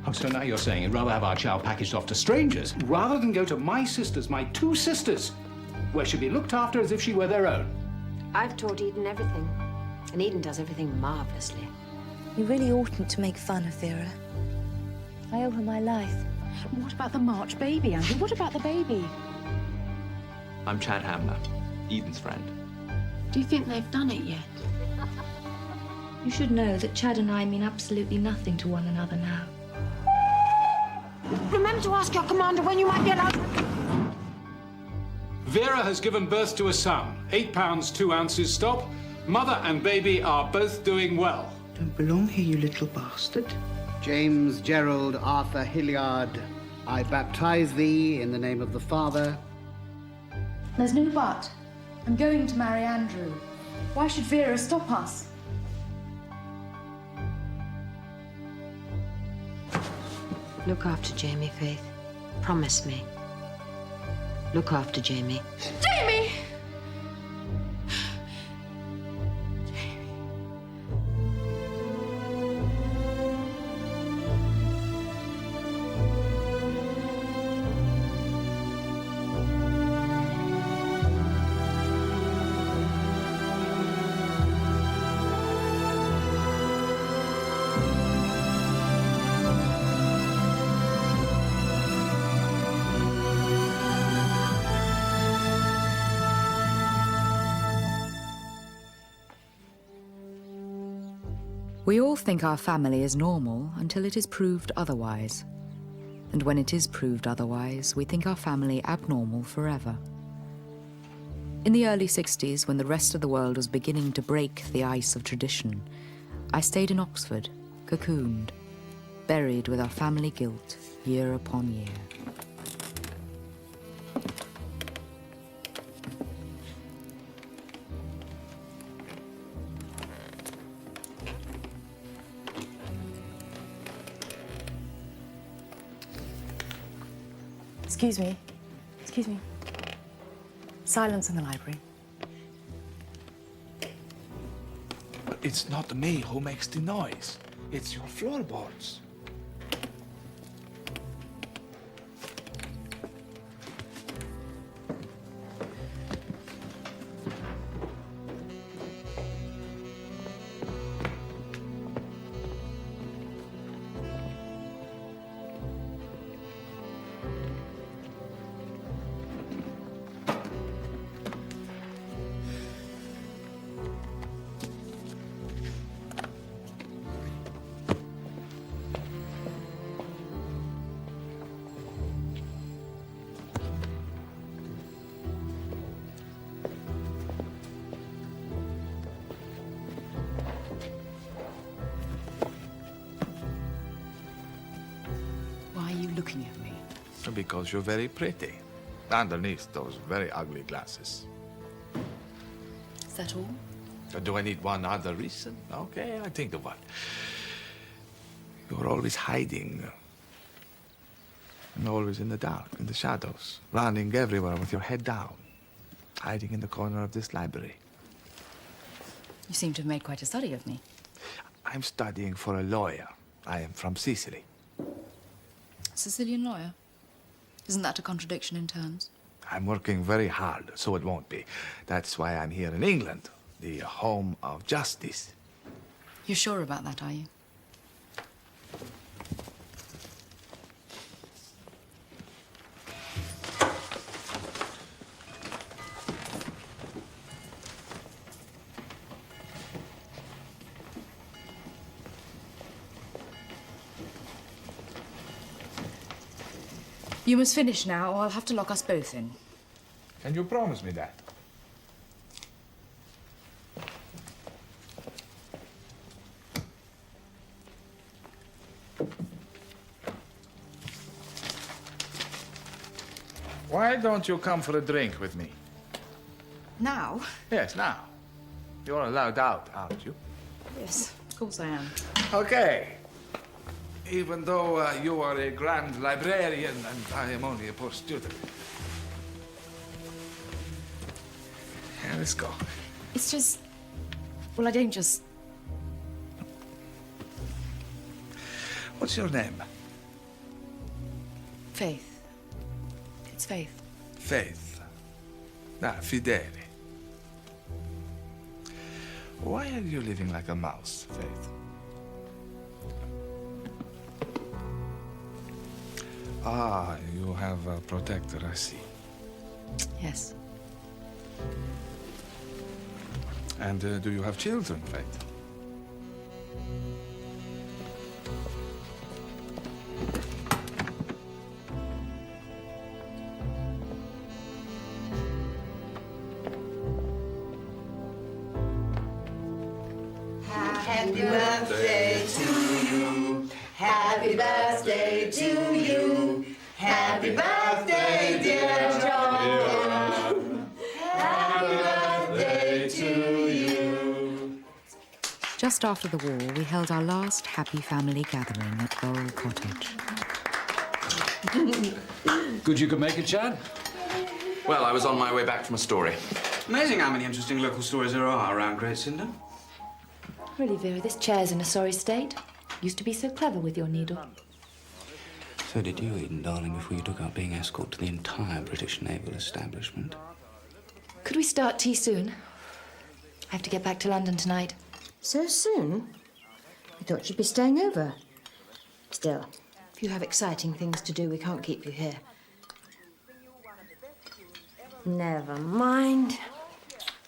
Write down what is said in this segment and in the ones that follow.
Oh, so now you're saying you'd rather have our child packaged off to strangers rather than go to my sisters, my two sisters, where she'd be looked after as if she were their own. I've taught Eden everything, and Eden does everything marvelously. You really oughtn't to make fun of Vera. I owe her my life. What about the March baby, Andrew? What about the baby? I'm Chad Hamner, Eden's friend. Do you think they've done it yet? You should know that Chad and I mean absolutely nothing to one another now. Remember to ask your commander when you might be allowed to... Vera has given birth to a son. 8 pounds, 2 ounces, stop. Mother and baby are both doing well. Don't belong here, you little bastard. James Gerald Arthur Hilliard, I baptize thee in the name of the Father. There's no but. I'm going to marry Andrew. Why should Vera stop us? Look after Jamie, Faith. Promise me. Look after Jamie. Jamie! We all think our family is normal until it is proved otherwise. And when it is proved otherwise, we think our family abnormal forever. In the early 60s, when the rest of the world was beginning to break the ice of tradition, I stayed in Oxford, cocooned, buried with our family guilt year upon year. Excuse me. Excuse me. Silence in the library. But it's not me who makes the noise. It's your floorboards. Why are you looking at me? Because you're very pretty. Underneath those very ugly glasses. Is that all? Do I need one other reason? Okay, I think of one. You're always hiding. And always in the dark, in the shadows. Running everywhere with your head down. Hiding in the corner of this library. You seem to have made quite a study of me. I'm studying for a lawyer. I am from Sicily. Sicilian lawyer? Isn't that a contradiction in terms? I'm working very hard, so it won't be. That's why I'm here in England, the home of justice. You're sure about that, are you? You must finish now, or I'll have to lock us both in. Can you promise me that? Why don't you come for a drink with me? Now? Yes, now. You're allowed out, aren't you? Yes, of course I am. Okay. Even though you are a grand librarian and I am only a poor student. Yeah, let's go. It's just... Well, I don't just... What's your name? Faith. It's Faith. Faith. Fidele. Why are you living like a mouse, Faith? Ah, you have a protector, I see. Yes. And do you have children, Faith? Happy birthday to you. Happy birthday to you. Happy birthday, dear John. Happy birthday to you. Just after the war, we held our last happy family gathering at Laurel Cottage. Good you could make it, Chad? Well, I was on my way back from a story. Amazing how many interesting local stories there are around Great Cinder. Really, Vera, this chair's in a sorry state. Used to be so clever with your needle. So did you, Eden, darling, before you took out being escort to the entire British naval establishment. Could we start tea soon? I have to get back to London tonight. So soon? I thought you'd be staying over. Still, if you have exciting things to do, we can't keep you here. Never mind.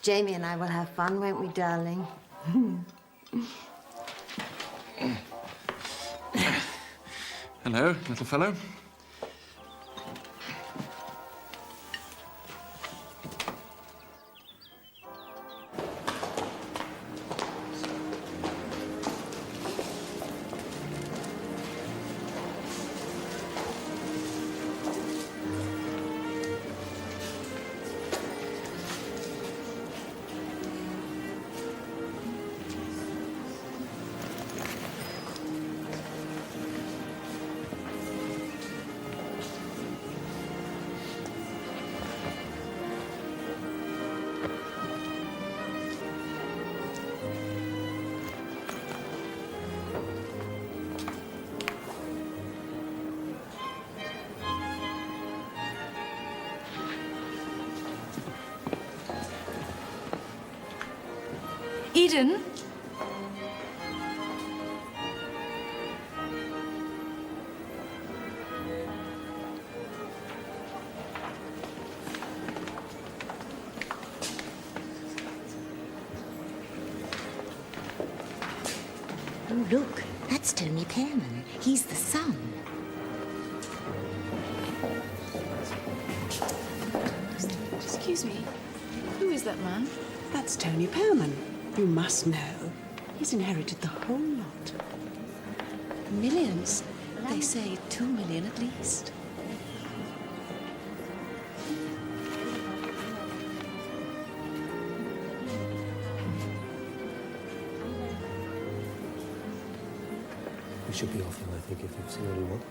Jamie and I will have fun, won't we, darling? Hello, little fellow. Eden? Oh, look, that's Tony Pearman. He's the son. Excuse me. Who is that man? That's Tony Pearman. You must know. He's inherited the whole lot. Millions. They say 2 million at least. We should be off now, I think, if you've seen anyone.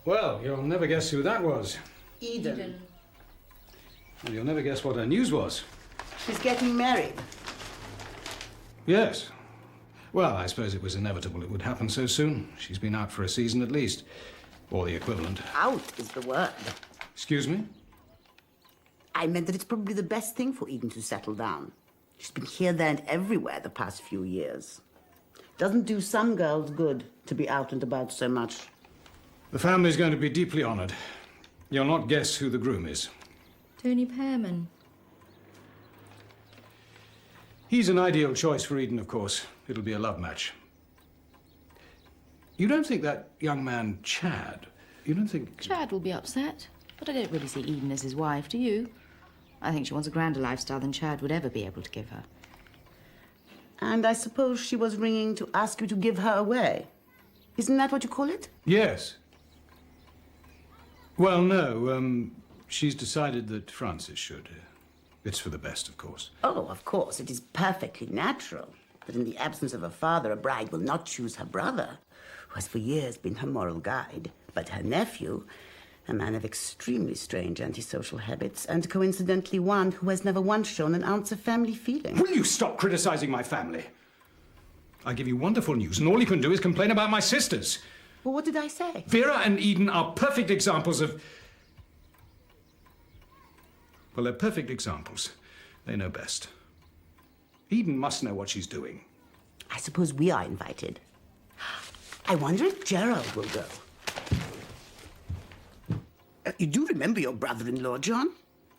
Well, you'll never guess who that was. Eden. Well, you'll never guess what her news was. She's getting married. Yes. Well, I suppose it was inevitable it would happen so soon. She's been out for a season at least. Or the equivalent. Out is the word. Excuse me? I meant that it's probably the best thing for Eden to settle down. She's been here, there, and everywhere the past few years. Doesn't do some girls good to be out and about so much. The family's going to be deeply honored. You'll not guess who the groom is. Tony Pearman. He's an ideal choice for Eden, of course. It'll be a love match. You don't think that young man, Chad, you don't think... Chad will be upset, but I don't really see Eden as his wife, do you? I think she wants a grander lifestyle than Chad would ever be able to give her. And I suppose she was ringing to ask you to give her away. Isn't that what you call it? Yes. Well, no, she's decided that Francis should. It's for the best, of course. Oh, of course, it is perfectly natural that in the absence of a father, a bride will not choose her brother, who has for years been her moral guide, but her nephew, a man of extremely strange antisocial habits, and coincidentally one who has never once shown an ounce of family feeling. Will you stop criticizing my family? I give you wonderful news, and all you can do is complain about my sisters. Well, what did I say? Vera and Eden are perfect examples of... Well, they're perfect examples. They know best. Eden must know what she's doing. I suppose we are invited. I wonder if Gerald will go. You do remember your brother-in-law, John?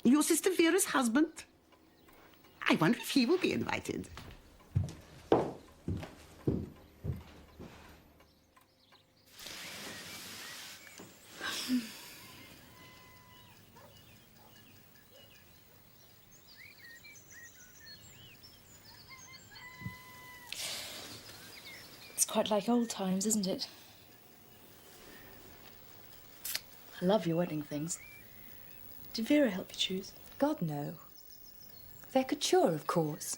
Your sister Vera's husband? I wonder if he will be invited. It's quite like old times, isn't it? I love your wedding things. Did Vera help you choose? God, no. They're couture, of course.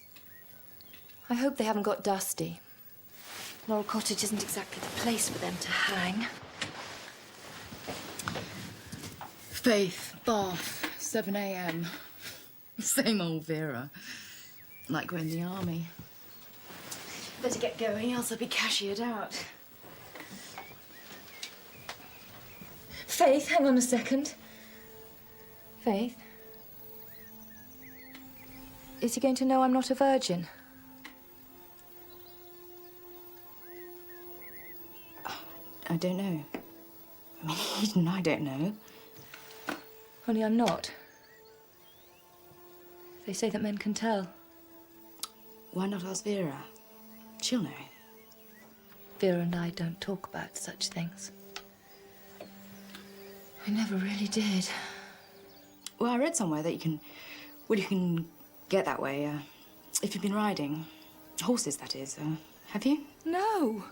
I hope they haven't got dusty. Laurel Cottage isn't exactly the place for them to hang. Faith, bath, 7 a.m. Same old Vera. Like we're in the army. Better get going, else I'll be cashiered out. Faith, hang on a second. Faith? Is he going to know I'm not a virgin? I don't know. I mean, Eden, I don't know. Only I'm not. They say that men can tell. Why not ask Vera? She'll know. Vera and I don't talk about such things. I never really did. Well, I read somewhere that you can get that way, if you've been riding. Horses, that is. Have you? No.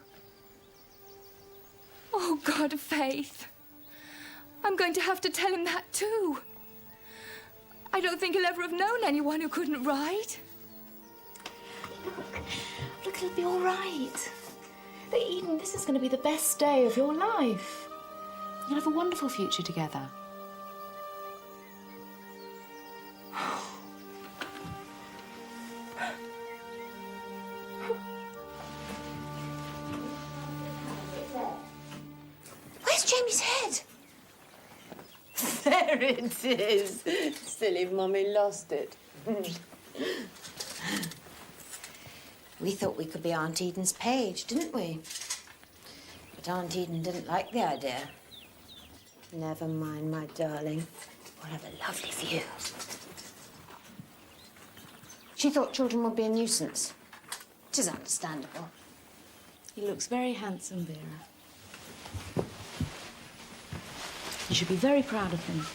Oh, God, Faith. I'm going to have to tell him that, too. I don't think he'll ever have known anyone who couldn't ride. Look, it'll be all right. But Eden, this is going to be the best day of your life. You'll have a wonderful future together. Where's Jamie's head? There it is. Silly Mummy lost it. We thought we could be Aunt Eden's page, didn't we? But Aunt Eden didn't like the idea. Never mind, my darling. We'll have a lovely view. She thought children would be a nuisance. It is understandable. He looks very handsome, Vera. You should be very proud of him.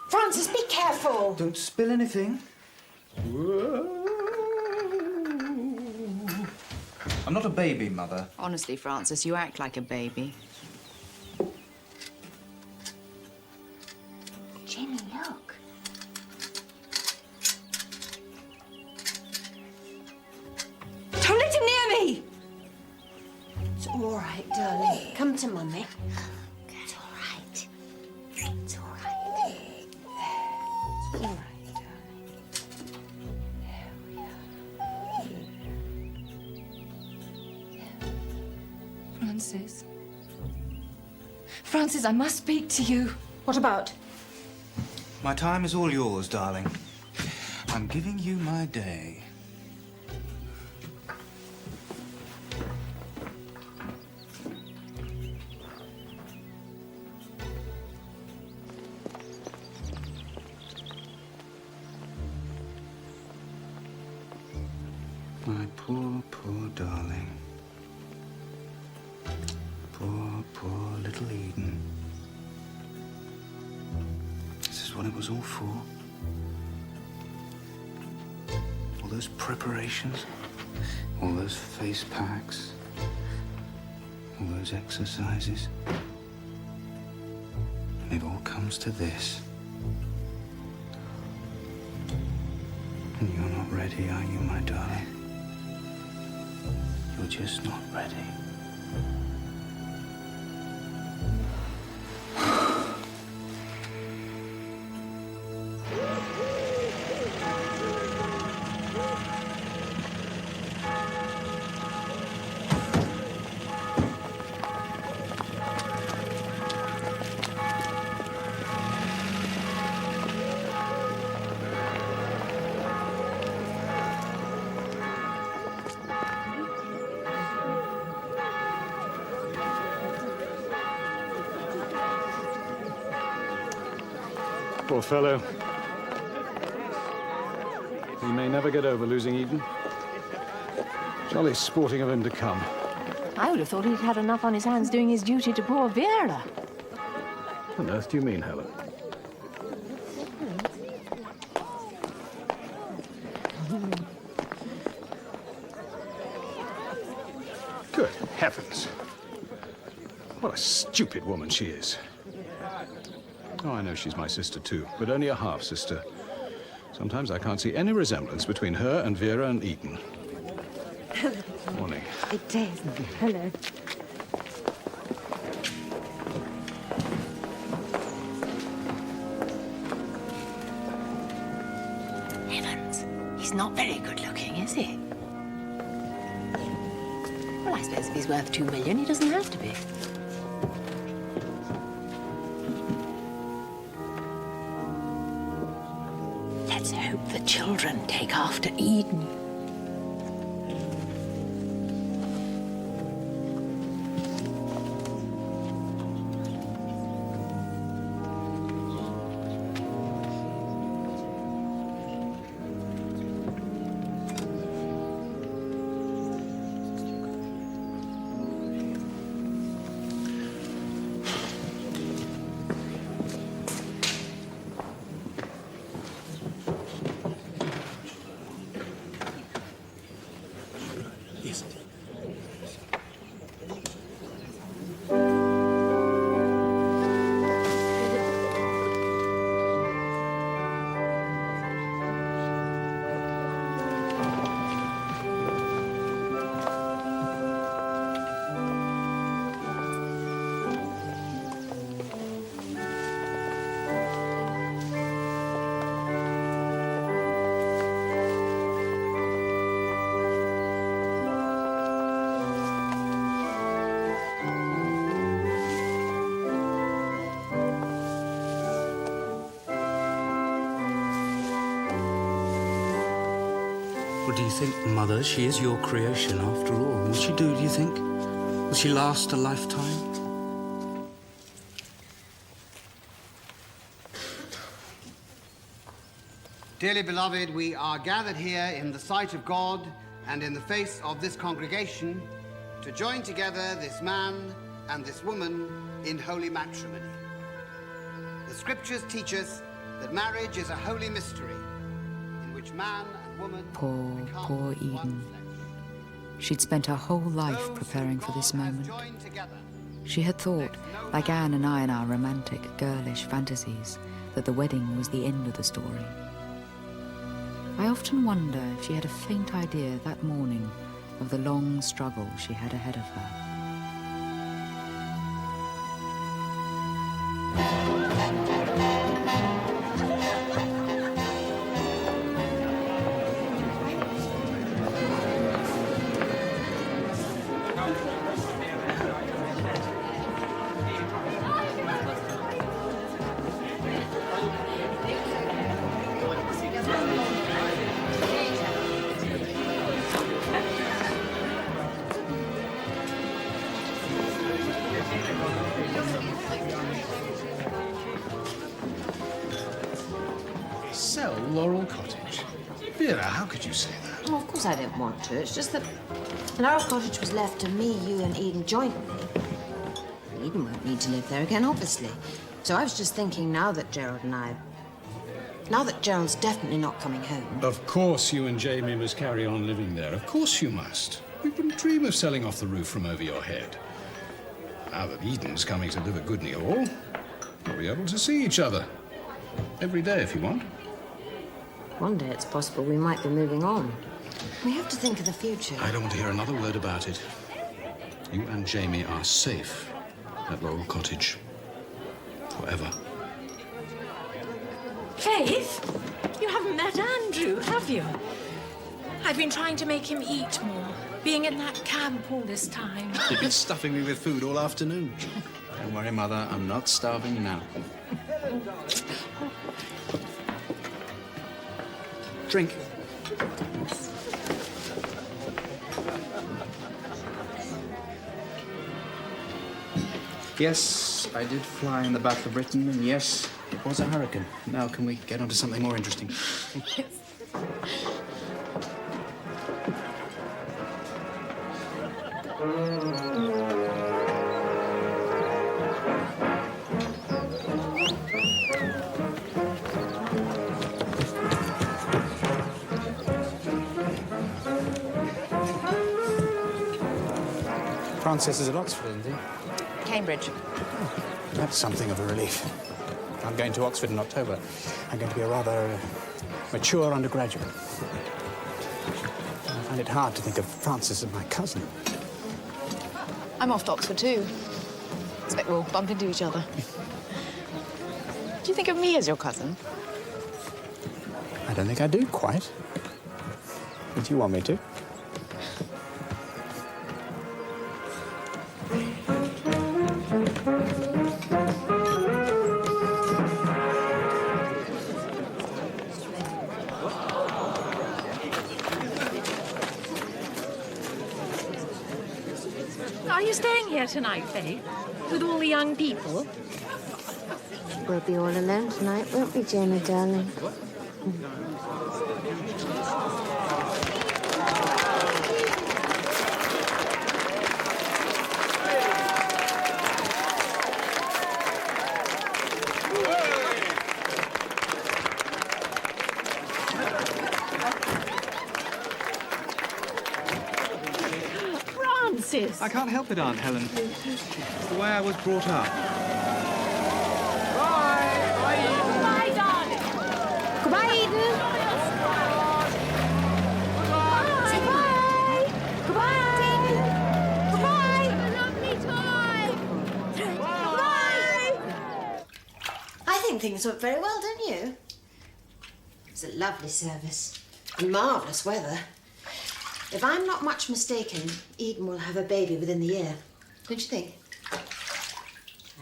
Francis, be careful! Don't spill anything. I'm not a baby, Mother. Honestly, Francis, you act like a baby. Jamie, look. Don't let him near me! It's all right, darling. Come to Mummy. It's all right. It's all right. It's all right. Francis. Francis, I must speak to you. What about? My time is all yours, darling. I'm giving you my day. My poor, poor darling. Poor, poor little Eden. This is what it was all for. All those preparations, all those face packs, All those exercises. And it all comes to this. And you're not ready, are you, my darling? You're just not ready. Poor fellow. He may never get over losing Eden. Jolly sporting of him to come. I would have thought he'd had enough on his hands doing his duty to poor Vera. What on earth do you mean, Helen? Good heavens. What a stupid woman she is. Oh, I know she's my sister, too, but only a half-sister. Sometimes I can't see any resemblance between her and Vera and Eden. Morning. It is. Hello. Heavens, he's not very good looking, is he? Well, I suppose if he's worth 2 million, he doesn't have to be. Let's hope the children take after Eden. What do you think, Mother? She is your creation, after all. Will she do you think? Will she last a lifetime? Dearly beloved, we are gathered here in the sight of God and in the face of this congregation to join together this man and this woman in holy matrimony. The scriptures teach us that marriage is a holy mystery in which man and woman Poor Eden. She'd spent her whole life preparing for this moment. She had thought, like Anne and I in our romantic, girlish fantasies, that the wedding was the end of the story. I often wonder if she had a faint idea that morning of the long struggle she had ahead of her. Sell Laurel Cottage? Vera, how could you say that? Oh, of course I don't want to. It's just that Laurel Cottage was left to me, you and Eden jointly. Eden won't need to live there again, obviously. So I was just thinking now that Gerald's definitely not coming home. Of course you and Jamie must carry on living there. Of course you must. We wouldn't dream of selling off the roof from over your head. Now that Eden's coming to live at Goodney Hall, we'll be able to see each other. Every day, if you want. One day it's possible we might be moving on. We have to think of the future. I don't want to hear another word about it. You and Jamie are safe at Laurel Cottage. Forever. Faith, you haven't met Andrew, have you? I've been trying to make him eat more, being in that camp all this time. You've been stuffing me with food all afternoon. Don't worry, Mother, I'm not starving now. Drink. Yes, I did fly in the Battle of Britain, and yes, it was a hurricane. Now, can we get on to something more interesting? Francis is at Oxford, isn't he? Cambridge. That's something of a relief. I'm going to Oxford in October. I'm going to be a rather mature undergraduate. I find it hard to think of Francis as my cousin. I'm off to Oxford too. Expect we'll bump into each other. Do you think of me as your cousin? I don't think I do quite. But you want me to? Are you staying here tonight, Faith? With all the young people? We'll be all alone tonight, won't we, Jamie, darling? Francis! I can't help it, Aunt Helen. It's the way I was brought up. Goodbye, darling! Goodbye, Eden! Goodbye! Goodbye! Goodbye! Have a lovely time! Goodbye! I think things went very well, don't you? It was a lovely service and marvellous weather. If I'm not much mistaken, Eden will have a baby within the year. Don't you think?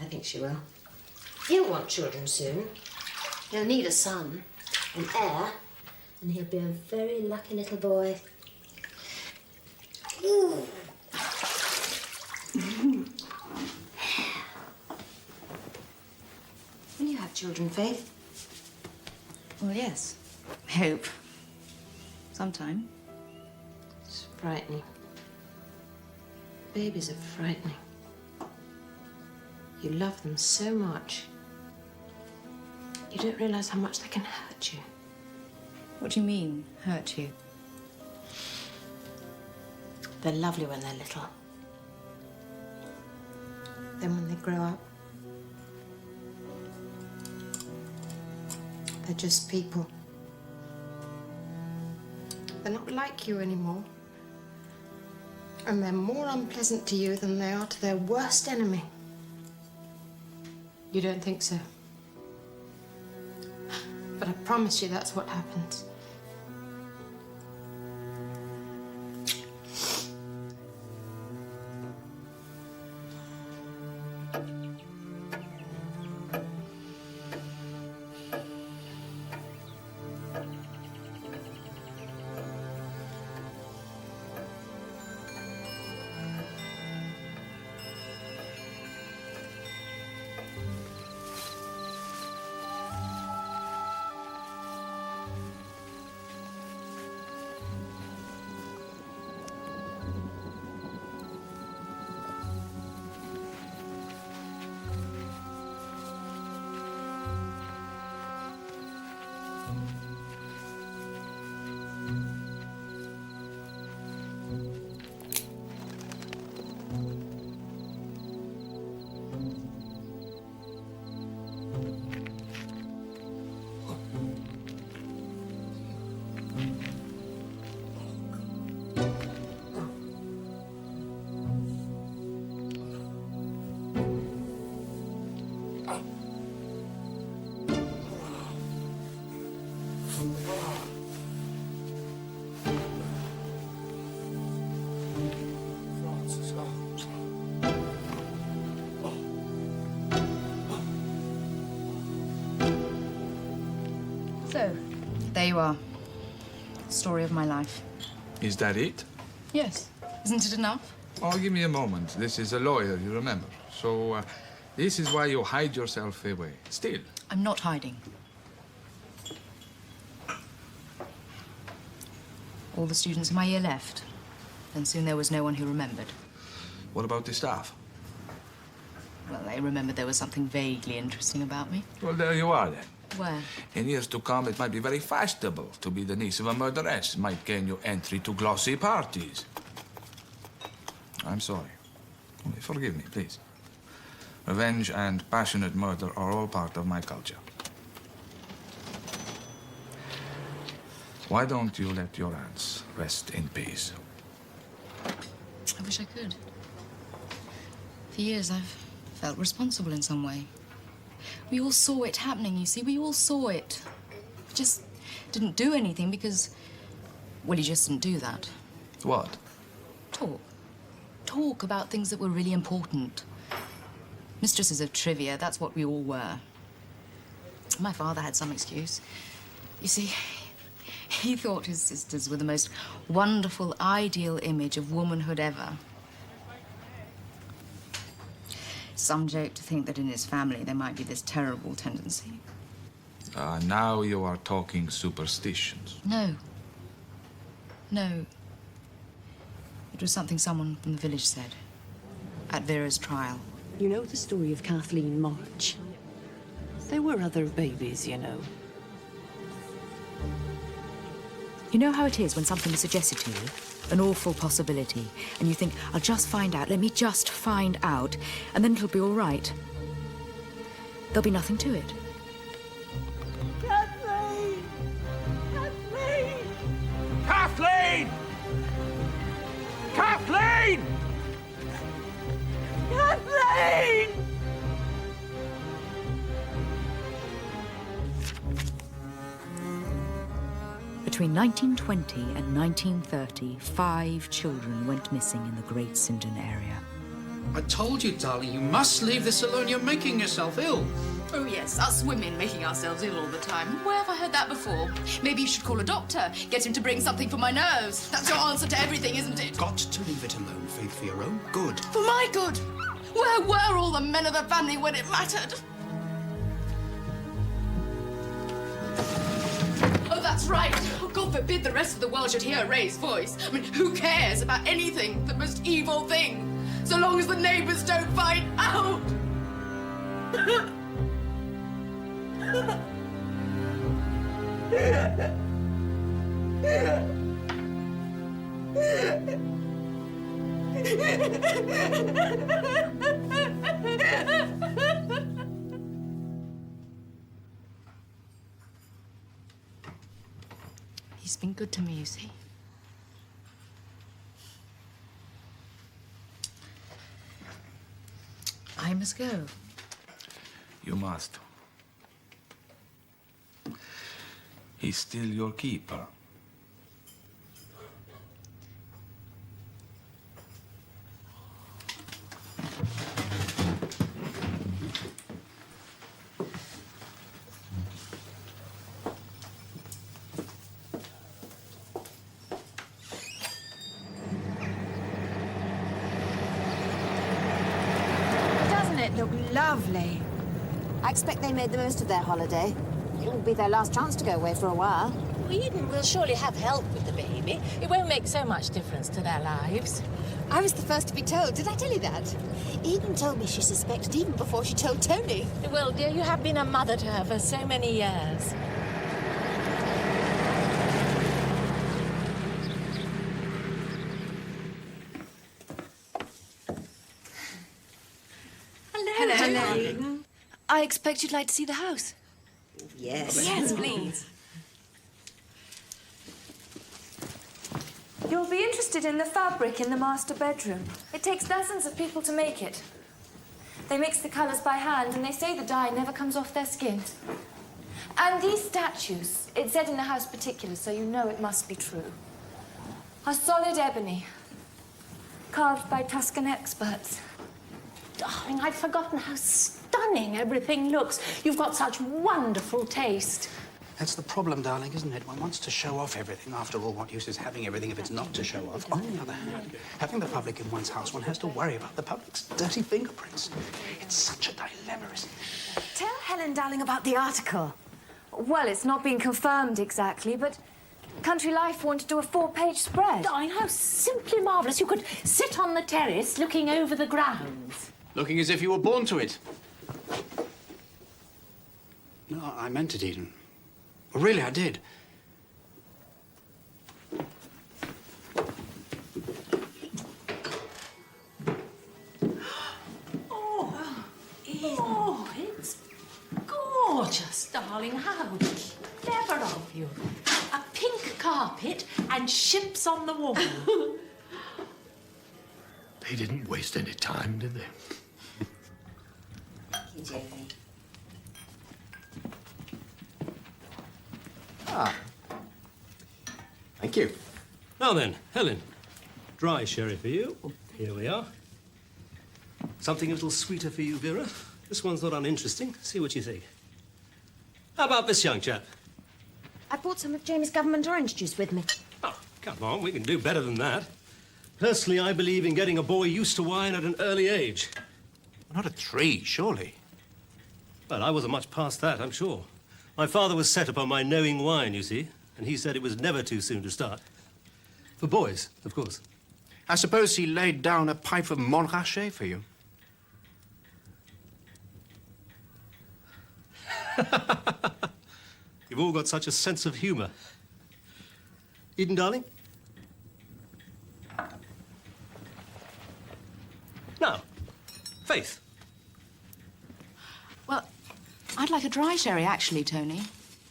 I think she will. He'll want children soon. He'll need a son, an heir, and he'll be a very lucky little boy. Ooh. Will you have children, Faith? Well, yes. I hope. Sometime. It's frightening. Babies are frightening. You love them so much. You don't realize how much they can hurt you. What do you mean, hurt you? They're lovely when they're little. Then when they grow up, they're just people. They're not like you anymore. And they're more unpleasant to you than they are to their worst enemy. You don't think so? But I promise you that's what happens. you are. Story of my life. Is that it? Yes. Isn't it enough? Oh, give me a moment. This is a lawyer, you remember. So, this is why you hide yourself away. Still. I'm not hiding. All the students in my year left. And soon there was no one who remembered. What about the staff? Well, they remembered there was something vaguely interesting about me. Well, there you are, then. Where? In years to come, it might be very fashionable to be the niece of a murderess. Might gain you entry to glossy parties. I'm sorry. Forgive me, please. Revenge and passionate murder are all part of my culture. Why don't you let your aunts rest in peace? I wish I could. For years, I've felt responsible in some way. We all saw it happening, you see. We all saw it. We just didn't do anything because, well, you just didn't do that. What? Talk. Talk about things that were really important. Mistresses of trivia, that's what we all were. My father had some excuse. You see, he thought his sisters were the most wonderful, ideal image of womanhood ever. Some joke to think that in his family there might be this terrible tendency. Now you are talking superstitions. No. No. It was something someone from the village said at Vera's trial. You know the story of Kathleen March? There were other babies, you know. You know how it is when something is suggested to you? An awful possibility. And you think, I'll just find out, let me just find out, and then it'll be all right. There'll be nothing to it. Kathleen! Kathleen! Kathleen! Kathleen! Kathleen! Between 1920 and 1930, 5 children went missing in the Great Sindon area. I told you, darling, you must leave this alone. You're making yourself ill. Oh, yes, us women making ourselves ill all the time. Where have I heard that before? Maybe you should call a doctor, get him to bring something for my nerves. That's your answer to everything, isn't it? Got to leave it alone, Faith, for your own good. For my good? Where were all the men of the family when it mattered? Oh, that's right. Oh, God forbid the rest of the world should hear Ray's voice. I mean, who cares about anything, the most evil thing, so long as the neighbors don't find out? He's been good to me, you see. I must go. You must. He's still your keeper. Doesn't it look lovely? I expect they made the most of their holiday. It'll be their last chance to go away for a while. Eden will surely have help with the baby. It won't make so much difference to their lives. I was the first to be told. Did I tell you that? Eden told me she suspected even before she told Tony. Well, dear, you have been a mother to her for so many years. Hello, Eden. I expect you'd like to see the house. Yes. Yes, please. You'll be interested in the fabric in the master bedroom. It takes dozens of people to make it. They mix the colours by hand, and they say the dye never comes off their skin. And these statues, it's said in the house particulars, so you know it must be true, are solid ebony, carved by Tuscan experts. Darling, I'd forgotten how stunning everything looks. You've got such wonderful taste. That's the problem, darling, isn't it? One wants to show off everything. After all, what use is having everything if it's not to show off? On the other hand, having the public in one's house, one has to worry about the public's dirty fingerprints. It's such a dilemma, isn't it? Tell Helen, darling, about the article. Well, it's not been confirmed exactly, but Country Life want to do a 4-page spread. Darling, how simply marvellous. You could sit on the terrace looking over the grounds. Looking as if you were born to it. No, I meant it, Eden. Well, really, I did. Oh, it's gorgeous, darling. How clever of you. A pink carpet and ships on the wall. They didn't waste any time, did they? Thank you, Jamie. Ah. Thank you. Now then, Helen, dry sherry for you. Here we are. Something a little sweeter for you, Vera. This one's not uninteresting. See what you think. How about this young chap? I brought some of Jamie's government orange juice with me. Oh, come on, we can do better than that. Personally, I believe in getting a boy used to wine at an early age. Not at 3, surely. Well, I wasn't much past that, I'm sure. My father was set upon my knowing wine, you see, and he said it was never too soon to start. For boys, of course. I suppose he laid down a pipe of Montrachet for you. You've all got such a sense of humour. Eden, darling? Now, Faith. Well, I'd like a dry sherry, actually, Tony.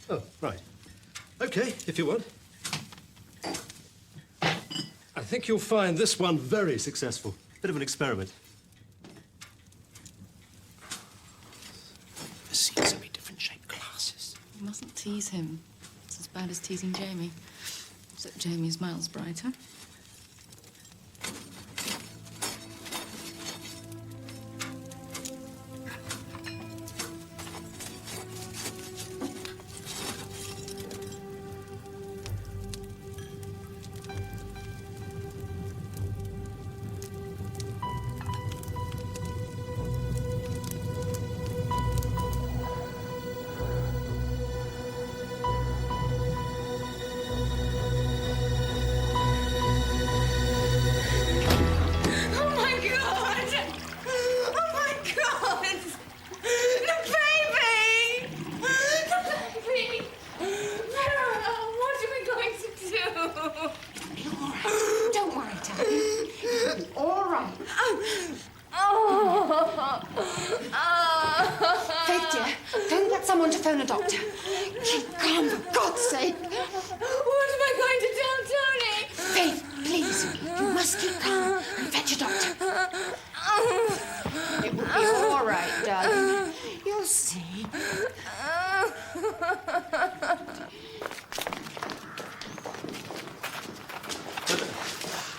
Oh, right. OK, if you want. I think you'll find this one very successful. Bit of an experiment. There seems to be different shaped glasses. You mustn't tease him. It's as bad as teasing Jamie. Except Jamie's miles brighter.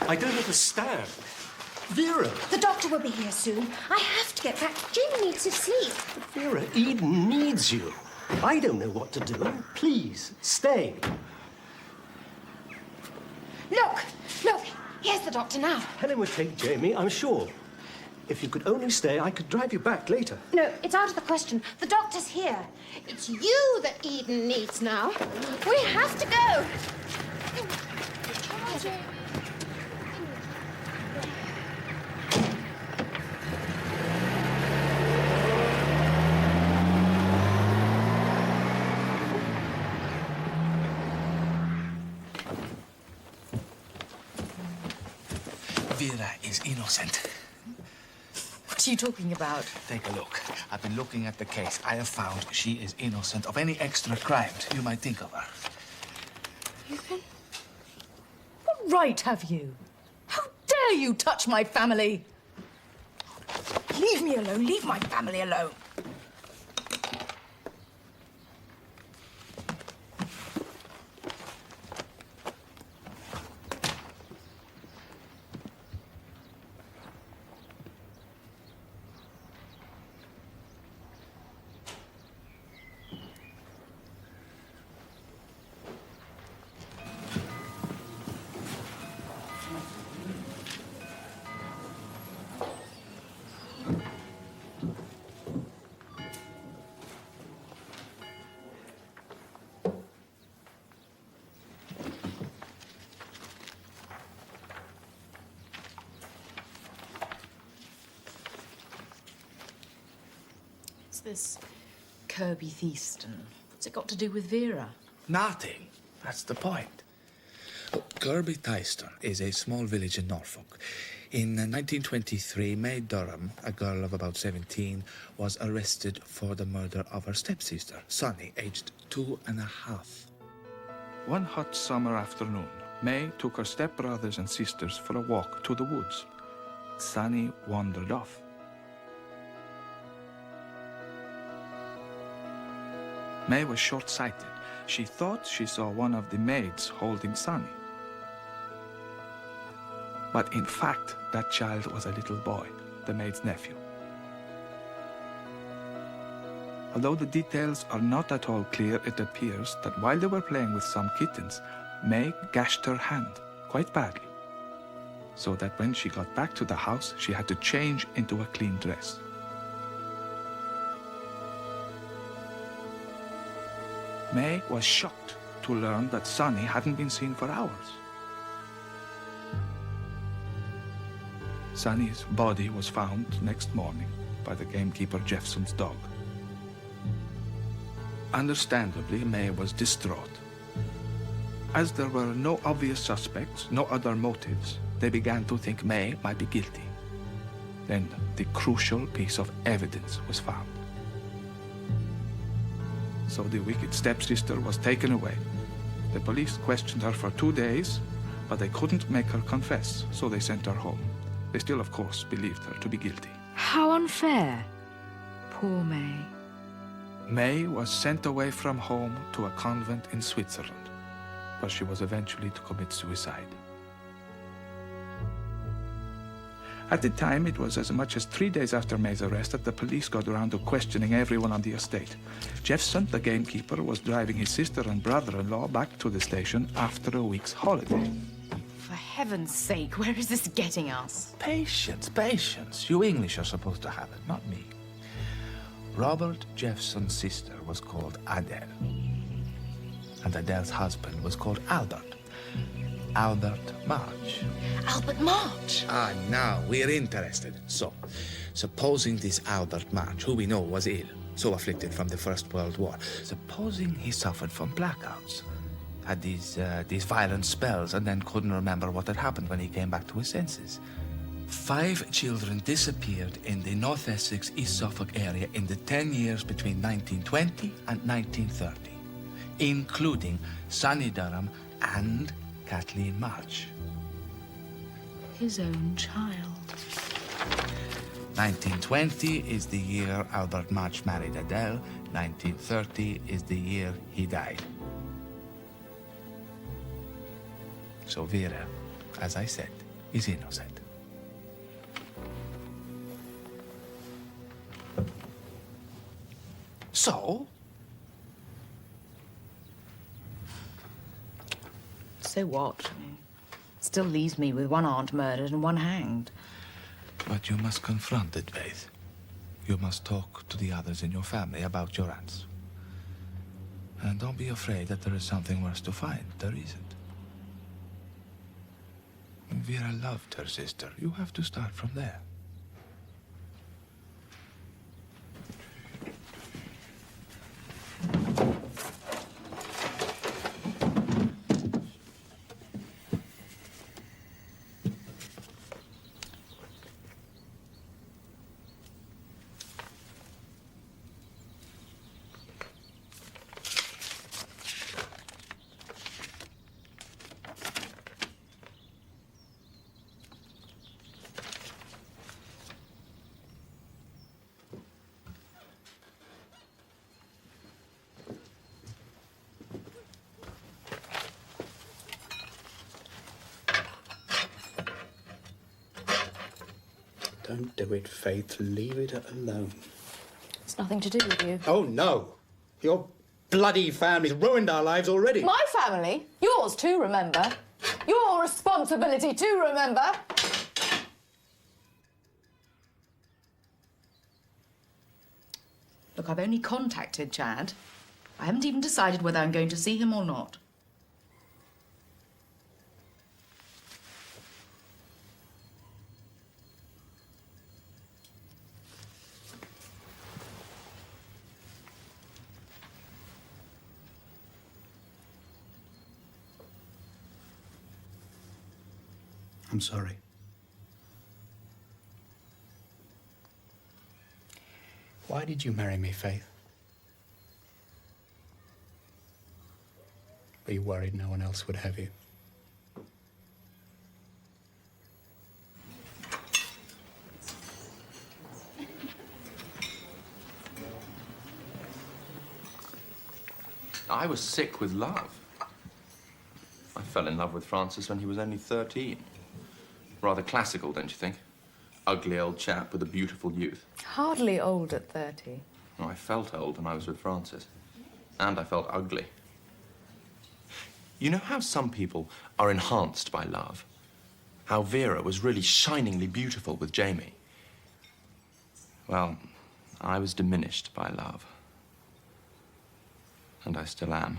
I don't understand. Vera! The doctor will be here soon. I have to get back. Jamie needs his sleep. Vera, Eden needs you. I don't know what to do. Please, stay. Look! Look! Here's the doctor now. Helen would take Jamie, I'm sure. If you could only stay, I could drive you back later. No, it's out of the question. The doctor's here. It's you that Eden needs now. We have to go. Vera is innocent. What are you talking about? Take a look. I've been looking at the case. I have found she is innocent of any extra crimes you might think of her. You've been... What right have you? How dare you touch my family? Leave me alone. Leave my family alone. this Kirby Theaston? What's it got to do with Vera? Nothing. That's the point. Kirby Theaston is a small village in Norfolk. In 1923, May Durham, a girl of about 17, was arrested for the murder of her stepsister, Sunny, aged 2.5. One hot summer afternoon, May took her stepbrothers and sisters for a walk to the woods. Sunny wandered off. May was short-sighted. She thought she saw one of the maids holding Sunny. But in fact, that child was a little boy, the maid's nephew. Although the details are not at all clear, it appears that while they were playing with some kittens, May gashed her hand quite badly, so that when she got back to the house, she had to change into a clean dress. May was shocked to learn that Sunny hadn't been seen for hours. Sunny's body was found next morning by the gamekeeper Jeffson's dog. Understandably, May was distraught. As there were no obvious suspects, no other motives, they began to think May might be guilty. Then the crucial piece of evidence was found. So the wicked stepsister was taken away. The police questioned her for 2 days, but they couldn't make her confess, so they sent her home. They still, of course, believed her to be guilty. How unfair. Poor May. May was sent away from home to a convent in Switzerland, where she was eventually to commit suicide. At the time, it was as much as 3 days after May's arrest that the police got around to questioning everyone on the estate. Jeffson, the gamekeeper, was driving his sister and brother-in-law back to the station after a week's holiday. For heaven's sake, where is this getting us? Patience, patience. You English are supposed to have it, not me. Robert Jeffson's sister was called Adele, and Adele's husband was called Albert. Albert March. Albert March? Ah, now we're interested. So, supposing this Albert March, who we know was ill, so afflicted from the First World War, supposing he suffered from blackouts, had these violent spells, and then couldn't remember what had happened when he came back to his senses. 5 children disappeared in the North Essex, East Suffolk area in the 10 years between 1920 and 1930, including Sunny Durham and Kathleen March. His own child. 1920 is the year Albert March married Adele. 1930 is the year he died. So Vera, as I said, is innocent. So? So what? Still leaves me with one aunt murdered and one hanged. But you must confront it, Faith. You must talk to the others in your family about your aunts. And don't be afraid that there is something worse to find. There isn't. Vera loved her sister. You have to start from there. Don't do it, Faith. Leave it alone. It's nothing to do with you. Oh, no. Your bloody family's ruined our lives already. My family? Yours too, remember? Your responsibility too, remember? Look, I've only contacted Chad. I haven't even decided whether I'm going to see him or not. I'm sorry. Why did you marry me, Faith? Were you worried no one else would have you? I was sick with love. I fell in love with Francis when he was only 13. Rather classical, don't you think? Ugly old chap with a beautiful youth. Hardly old at 30. I felt old when I was with Francis. And I felt ugly. You know how some people are enhanced by love? How Vera was really shiningly beautiful with Jamie? Well, I was diminished by love. And I still am.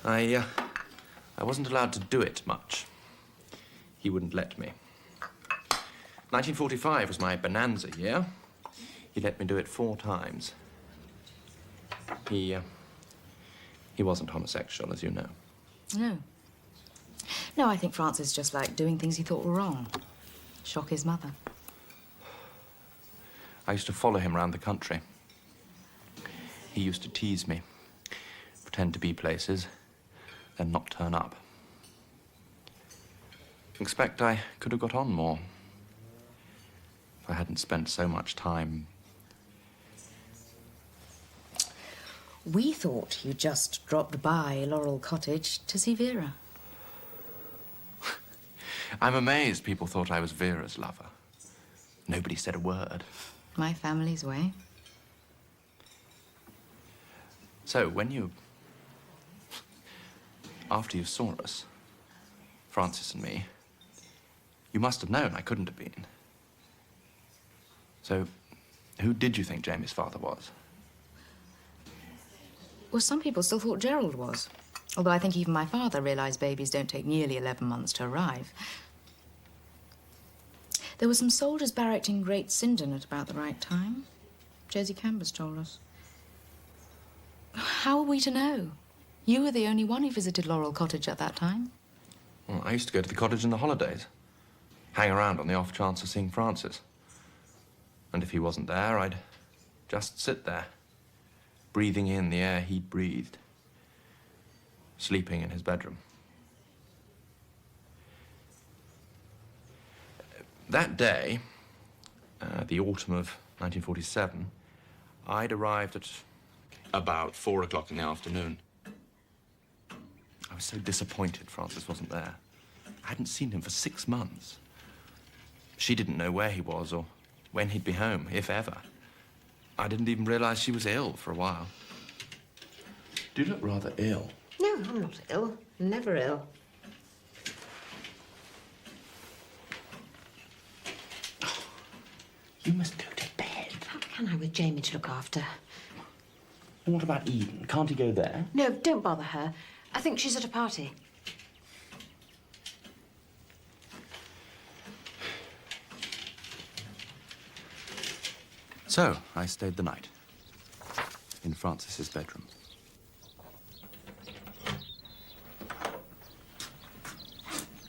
I wasn't allowed to do it much. He wouldn't let me. 1945 was my bonanza year. He let me do it 4 times. He wasn't homosexual, as you know. No. No, I think Francis just liked doing things he thought were wrong. Shock his mother. I used to follow him around the country. He used to tease me, pretend to be places, then not turn up. Expect I could have got on more if I hadn't spent so much time. We thought you just dropped by Laurel Cottage to see Vera. I'm amazed people thought I was Vera's lover. Nobody said a word. My family's way. So, after you saw us, Francis and me, you must have known I couldn't have been. So, who did you think Jamie's father was? Well, some people still thought Gerald was. Although I think even my father realised babies don't take nearly 11 months to arrive. There were some soldiers barracked in Great Sindon at about the right time. Josie Cambers told us. How are we to know? You were the only one who visited Laurel Cottage at that time. Well, I used to go to the cottage in the holidays. Hang around on the off chance of seeing Francis. And if he wasn't there, I'd just sit there, breathing in the air he'd breathed, sleeping in his bedroom. That day, the autumn of 1947, I'd arrived at about 4 o'clock in the afternoon. I was so disappointed Francis wasn't there. I hadn't seen him for 6 months. She didn't know where he was or when he'd be home, if ever. I didn't even realize she was ill for a while. You look rather ill. No, I'm not ill. I'm never ill. You must go to bed. How can I with Jamie to look after? And what about Eden? Can't he go there? No, don't bother her. I think she's at a party. So, I stayed the night in Francis's bedroom.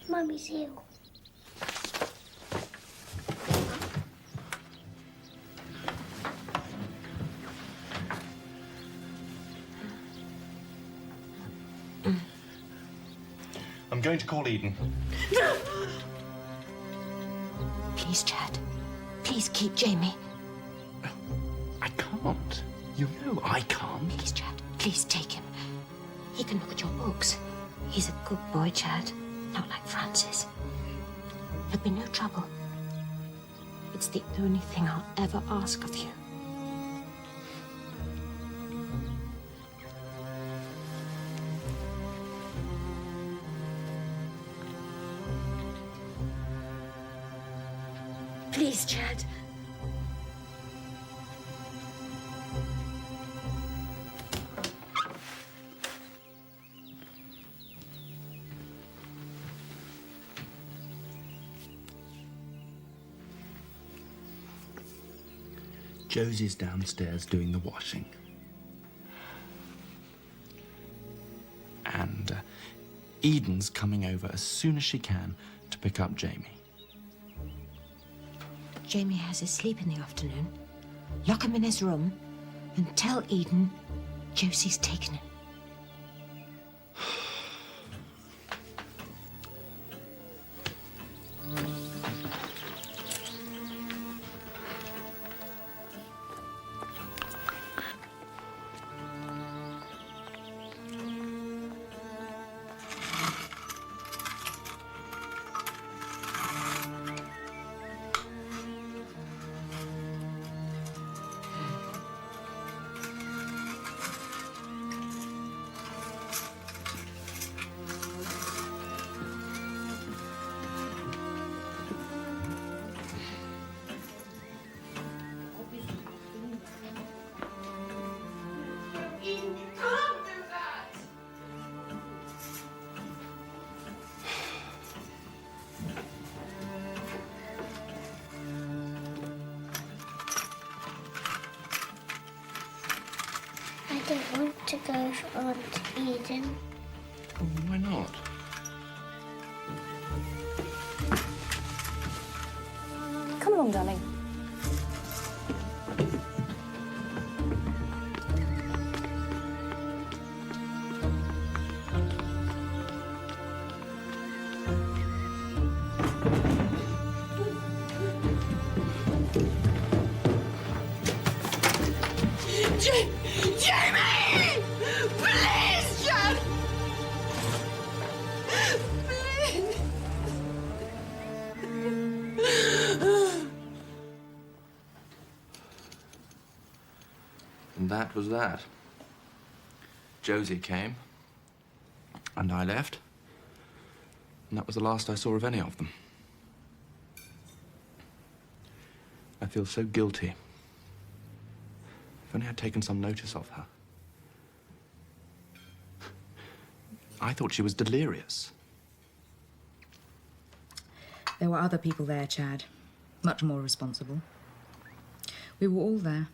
Mummy's ill. I'm going to call Eden. No! Please, Chad. Please keep Jamie. I can't. You know I can't. Please, Chad. Please take him. He can look at your books. He's a good boy, Chad. Not like Francis. There'll be no trouble. It's the only thing I'll ever ask of you. Please, Chad. Josie's downstairs doing the washing. sister. Eden's coming over as soon as she can to pick up Jamie. Jamie has his sleep in the afternoon. Lock him in his room and tell Eden Josie's taken him. I don't want to go for Aunt Eden. Oh, why not? Come along, darling. Jamie! Please, Jan! Please! And that was that. Josie came, and I left, and that was the last I saw of any of them. I feel so guilty. If only I'd taken some notice of her. I thought she was delirious. There were other people there, Chad. Much more responsible. We were all there.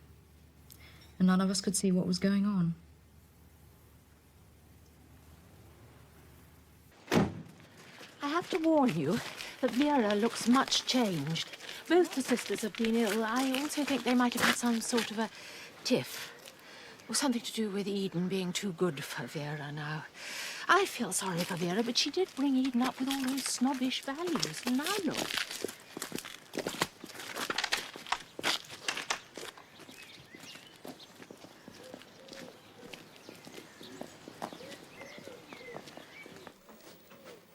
And none of us could see what was going on. I have to warn you that Vera looks much changed. Both the sisters have been ill. I also think they might have had some sort of a tiff. Or something to do with Eden being too good for Vera now. I feel sorry for Vera, but she did bring Eden up with all those snobbish values. And now look.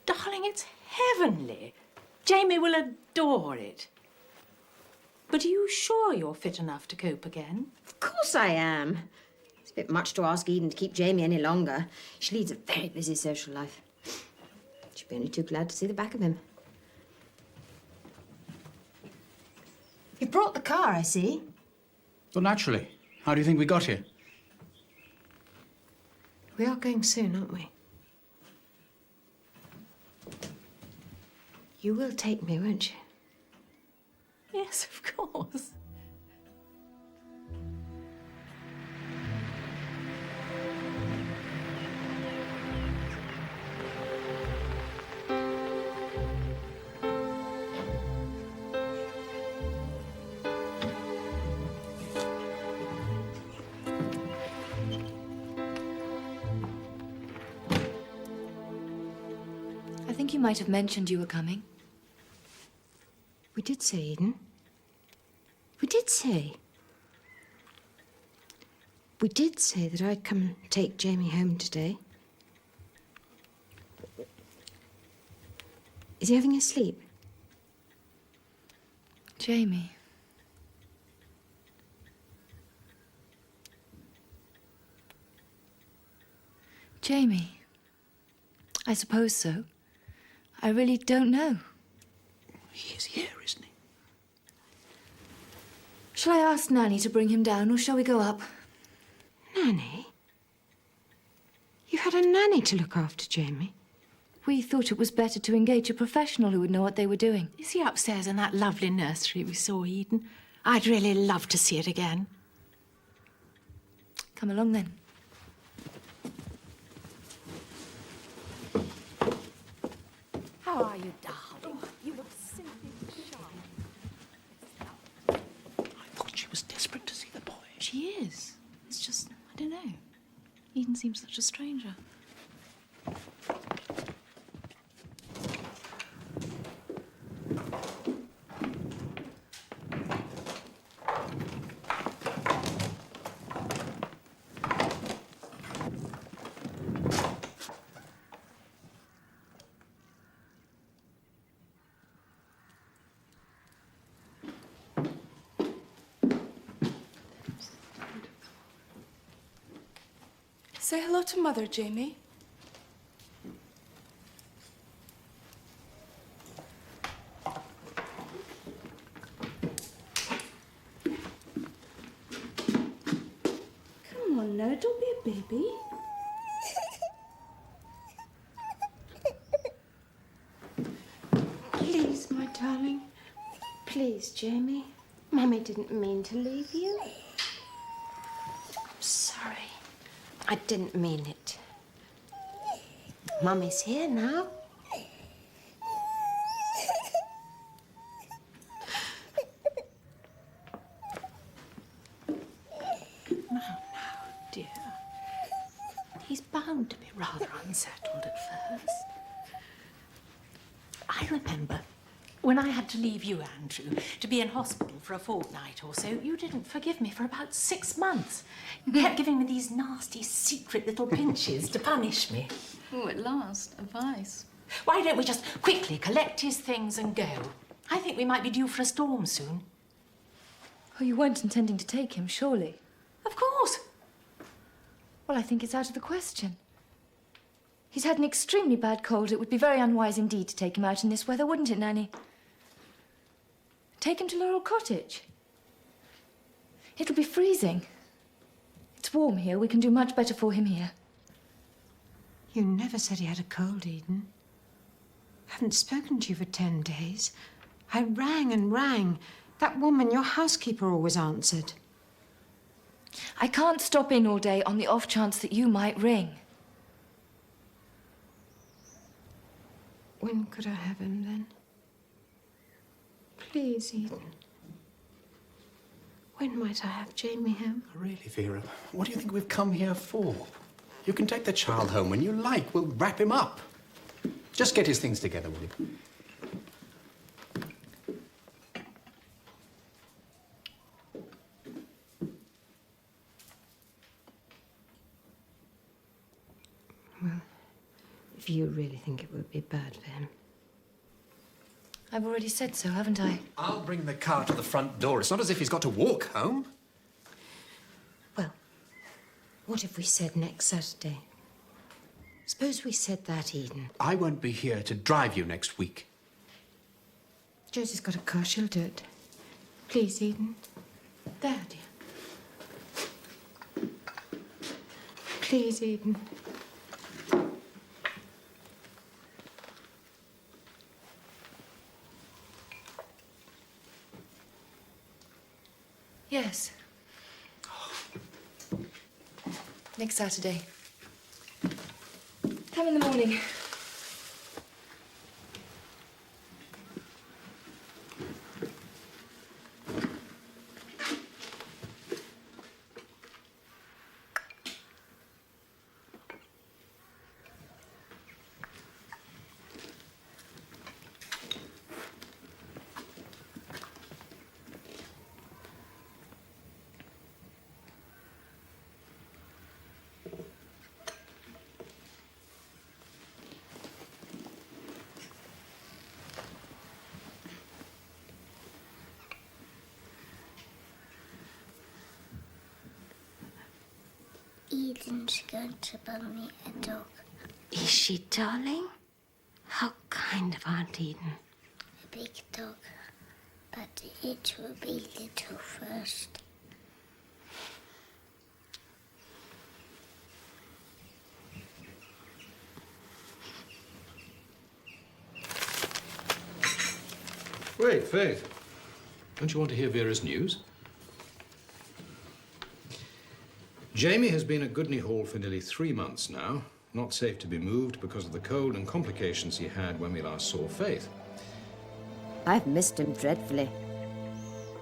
Darling, it's heavenly. Jamie will adore it. But are you sure you're fit enough to cope again? Of course I am. It's a bit much to ask Eden to keep Jamie any longer. She leads a very busy social life. She'd be only too glad to see the back of him. You brought the car, I see. Well, naturally. How do you think we got here? We are going soon, aren't we? You will take me, won't you? Yes, of course. I think you might have mentioned you were coming. We did say, Eden. We did say. We did say that I'd come and take Jamie home today. Is he having a sleep? Jamie. Jamie. I suppose so. I really don't know. He is here, isn't he? Shall I ask Nanny to bring him down, or shall we go up? Nanny? You had a nanny to look after Jamie? We thought it was better to engage a professional who would know what they were doing. Is he upstairs in that lovely nursery we saw, Eden? I'd really love to see it again. Come along, then. How are you, darling? You look simply shy. I thought she was desperate to see the boy. She is. It's just, I don't know. Eden seems such a stranger. Say hello to Mother, Jamie. Come on now, don't be a baby. Please, my darling. Please, Jamie. Mummy didn't mean to leave you. I'm sorry. I didn't mean it. Mummy's here now. Now, dear. He's bound to be rather unsettled at first. I remember when I had to leave you, Andrew, to be in hospital for a fortnight or so, you didn't forgive me for about 6 months. You kept giving me these nasty, secret little pinches to punish me. Oh, at last, advice. Why don't we just quickly collect his things and go? I think we might be due for a storm soon. Oh, you weren't intending to take him, surely? Of course. Well, I think it's out of the question. He's had an extremely bad cold. It would be very unwise indeed to take him out in this weather, wouldn't it, Nanny? Take him to Laurel Cottage. It'll be freezing. It's warm here. We can do much better for him here. You never said he had a cold, Eden. I haven't spoken to you for 10 days. I rang and rang. That woman, your housekeeper, always answered. I can't stop in all day on the off chance that you might ring. When could I have him, then? Please, Eden. When might I have Jamie home? Really, Vera, what do you think we've come here for? You can take the child home when you like. We'll wrap him up. Just get his things together, will you? Well, if you really think it would be bad for him. I've already said so, haven't I? I'll bring the car to the front door. It's not as if he's got to walk home. Well, what if we said next Saturday? Suppose we said that, Eden. I won't be here to drive you next week. Josie's got a car. She'll do it. Please, Eden. There, dear. Please, Eden. Yes. Next Saturday. Come in the morning. Eden's going to buy me a dog. Is she, darling? How kind of Aunt Eden. A big dog. But it will be little first. Wait, Faith. Don't you want to hear Vera's news? Jamie has been at Goodney Hall for nearly 3 months now, Not safe to be moved because of the cold and complications he had when we last saw Faith. I've missed him dreadfully.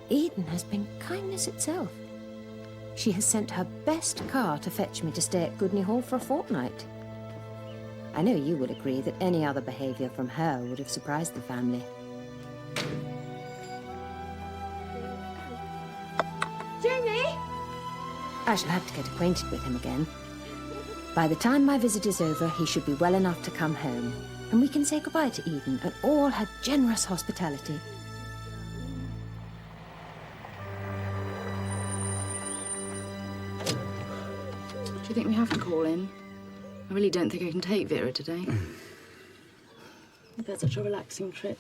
Eden has been kindness itself. She has sent her best car to fetch me to stay at Goodney Hall for a fortnight. I know you will agree that any other behaviour from her would have surprised the family. Jamie! I shall have to get acquainted with him again. By the time my visit is over, he should be well enough to come home, and we can say goodbye to Eden and all her generous hospitality. Do you think we have to call in? I really don't think I can take Vera today. We've had such a relaxing trip.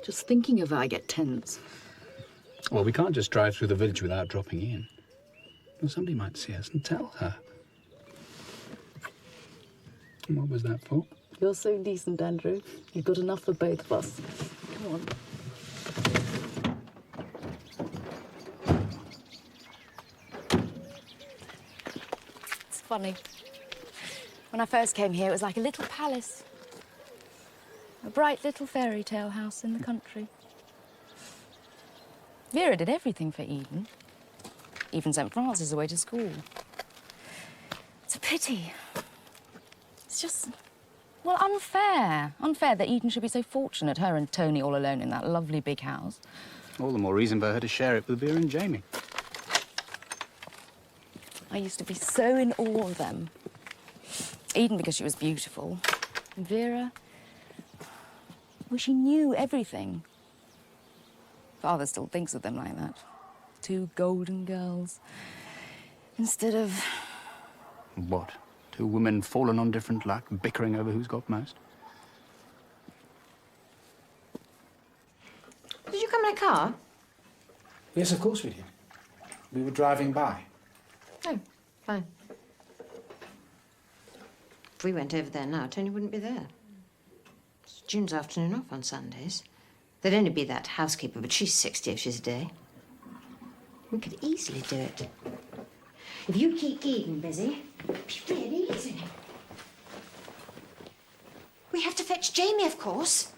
Just thinking of her, I get tense. Well, we can't just drive through the village without dropping in. Well, somebody might see us and tell her. And what was that for? You're so decent, Andrew. You've got enough for both of us. Come on. It's funny. When I first came here, it was like a little palace. A bright little fairy tale house in the country. Vera did everything for Eden. Even sent Francis away to school. It's a pity. It's just, well, unfair. Unfair that Eden should be so fortunate, her and Tony all alone in that lovely big house. All the more reason for her to share it with Vera and Jamie. I used to be so in awe of them. Eden because she was beautiful. And Vera, well, she knew everything. Father still thinks of them like that. Two golden girls. Instead of... What? Two women fallen on different luck, bickering over who's got most? Did you come in a car? Yes, of course we did. We were driving by. Oh, fine. If we went over there now, Tony wouldn't be there. It's June's afternoon off on Sundays. There'd only be that housekeeper, but she's 60 if she's a day. We could easily do it. If you keep Eden busy, it'd be really easy. We have to fetch Jamie, of course.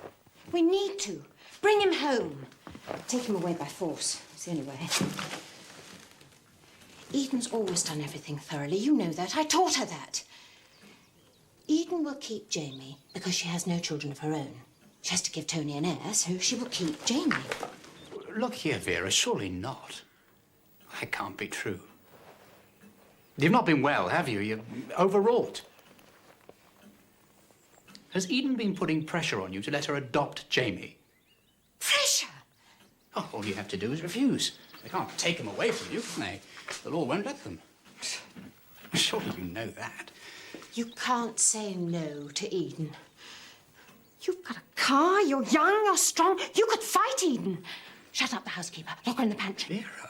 We need to. Bring him home. Take him away by force. It's the only way. Eden's always done everything thoroughly. You know that. I taught her that. Eden will keep Jamie because she has no children of her own. She has to give Tony an heir, so she will keep Jamie. Look here, Vera, surely not. That can't be true. You've not been well, have you? You're overwrought. Has Eden been putting pressure on you to let her adopt Jamie? Pressure? Oh, all you have to do is refuse. They can't take him away from you, can they? The law won't let them. Surely you know that. You can't say no to Eden. You've got a car, you're young, you're strong. You could fight Eden. Shut up the housekeeper. Lock her in the pantry. Vera.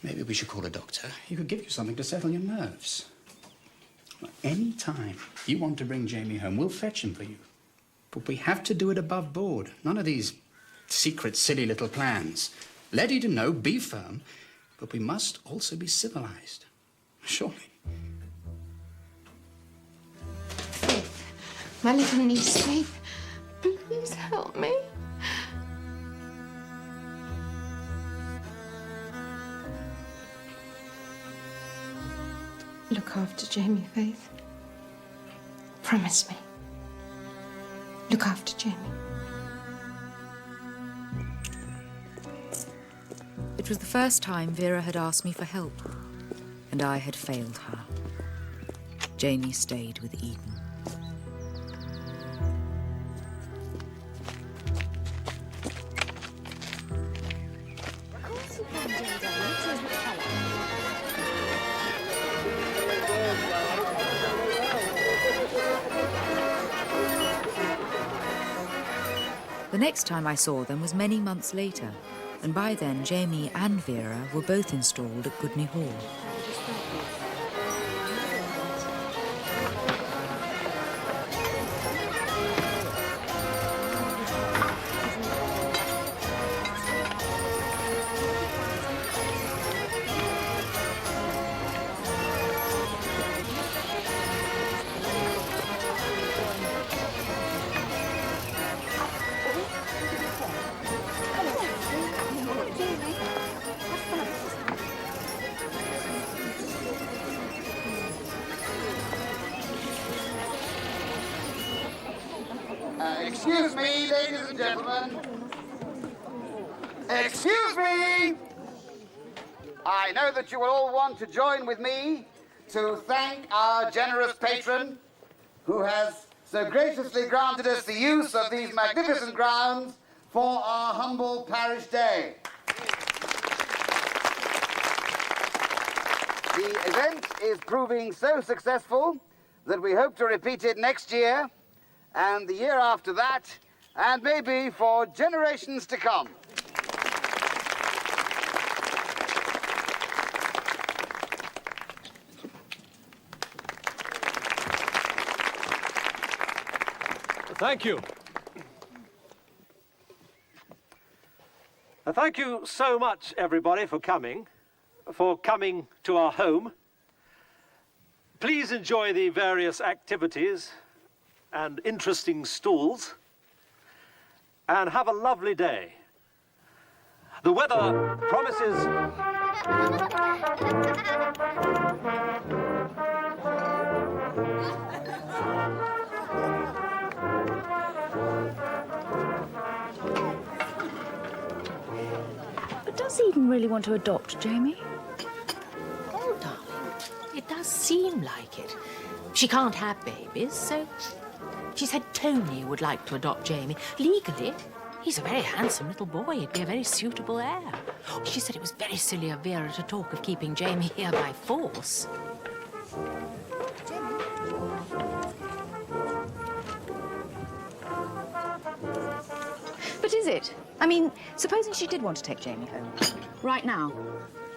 Maybe we should call a doctor. He could give you something to settle your nerves. Any time you want to bring Jamie home, we'll fetch him for you. But we have to do it above board. None of these secret, silly little plans. Let Eden know, be firm, but we must also be civilized. Surely. Faith, my little niece, Faith, please help me. Look after Jamie, Faith. Promise me. Look after Jamie. It was the first time Vera had asked me for help, and I had failed her. Jamie stayed with Eden. The next time I saw them was many months later, and by then Jamie and Vera were both installed at Goodney Hall. Excuse me, ladies and gentlemen. Excuse me! I know that you will all want to join with me to thank our generous patron who has so graciously granted us the use of these magnificent grounds for our humble parish day. The event is proving so successful that we hope to repeat it next year and the year after that, and maybe for generations to come. Thank you. Thank you so much, everybody, for coming to our home. Please enjoy the various activities and interesting stalls, and have a lovely day. The weather promises... But does Eden really want to adopt Jamie? Oh, darling, it does seem like it. She can't have babies, so she said Tony would like to adopt Jamie. Legally, he's a very handsome little boy. He'd be a very suitable heir. She said it was very silly of Vera to talk of keeping Jamie here by force. But is it? I mean, supposing she did want to take Jamie home, right now,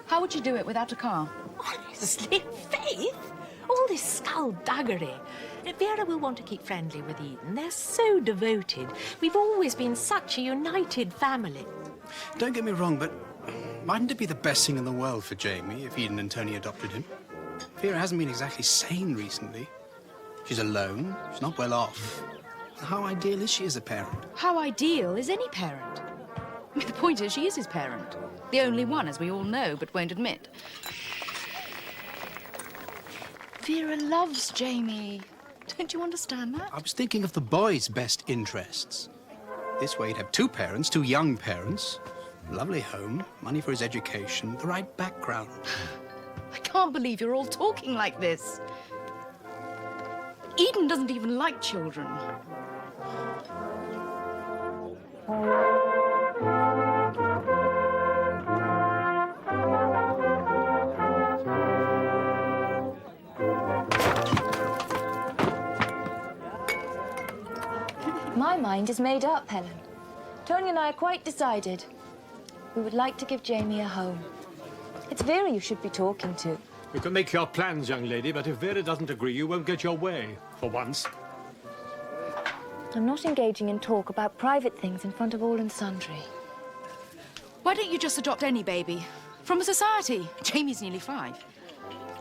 how would you do it without a car? Honestly, Faith, all this skullduggery. Vera will want to keep friendly with Eden. They're so devoted. We've always been such a united family. Don't get me wrong, but mightn't it be the best thing in the world for Jamie if Eden and Tony adopted him? Vera hasn't been exactly sane recently. She's alone. She's not well off. How ideal is she as a parent? How ideal is any parent? I mean, the point is, she is his parent. The only one, as we all know, but won't admit. Vera loves Jamie. Don't you understand that? I was thinking of the boy's best interests. This way he'd have two parents, two young parents, lovely home, money for his education, the right background. I can't believe you're all talking like this. Eden doesn't even like children. My mind is made up, Helen. Tony and I are quite decided. We would like to give Jamie a home. It's Vera you should be talking to. You can make your plans, young lady, but if Vera doesn't agree, you won't get your way, for once. I'm not engaging in talk about private things in front of all and sundry. Why don't you just adopt any baby? From a society. Jamie's nearly 5.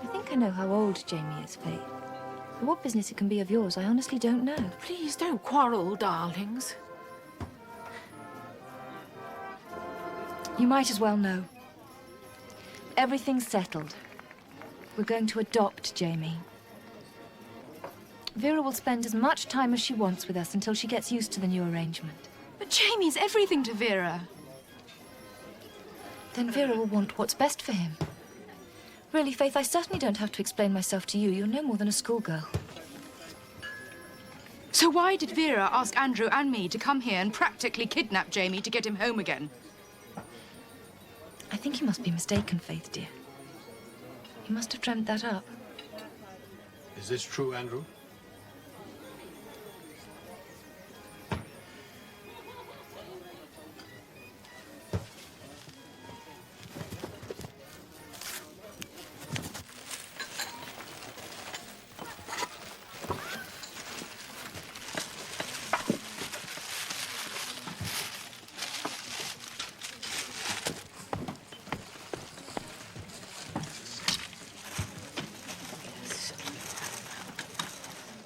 I think I know how old Jamie is, Faith. But what business it can be of yours, I honestly don't know. Please don't quarrel, darlings. You might as well know. Everything's settled. We're going to adopt Jamie. Vera will spend as much time as she wants with us until she gets used to the new arrangement. But Jamie's everything to Vera. Then Vera will want what's best for him. Really, Faith, I certainly don't have to explain myself to you. You're no more than a schoolgirl. So why did Vera ask Andrew and me to come here and practically kidnap Jamie to get him home again? I think you must be mistaken, Faith, dear. You must have dreamt that up. Is this true, Andrew?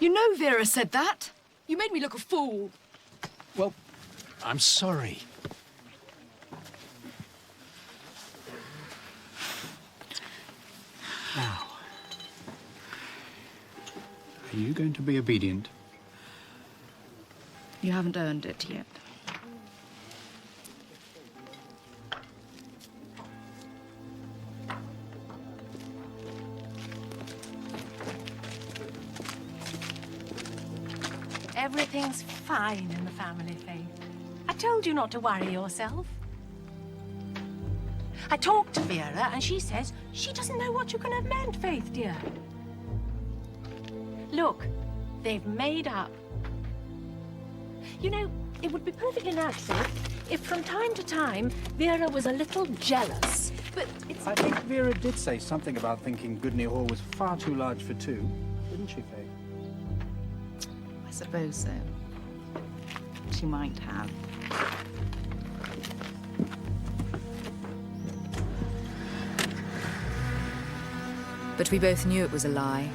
You know Vera said that. You made me look a fool. Well, I'm sorry. Now, are you going to be obedient? You haven't earned it yet. Everything's fine in the family, Faith. I told you not to worry yourself. I talked to Vera, and she says she doesn't know what you can have meant, Faith, dear. Look, they've made up. You know, it would be perfectly natural if from time to time Vera was a little jealous. But it's... I think Vera did say something about thinking Goodney Hall was far too large for two, didn't she, Faith? I suppose so. She might have. But we both knew it was a lie.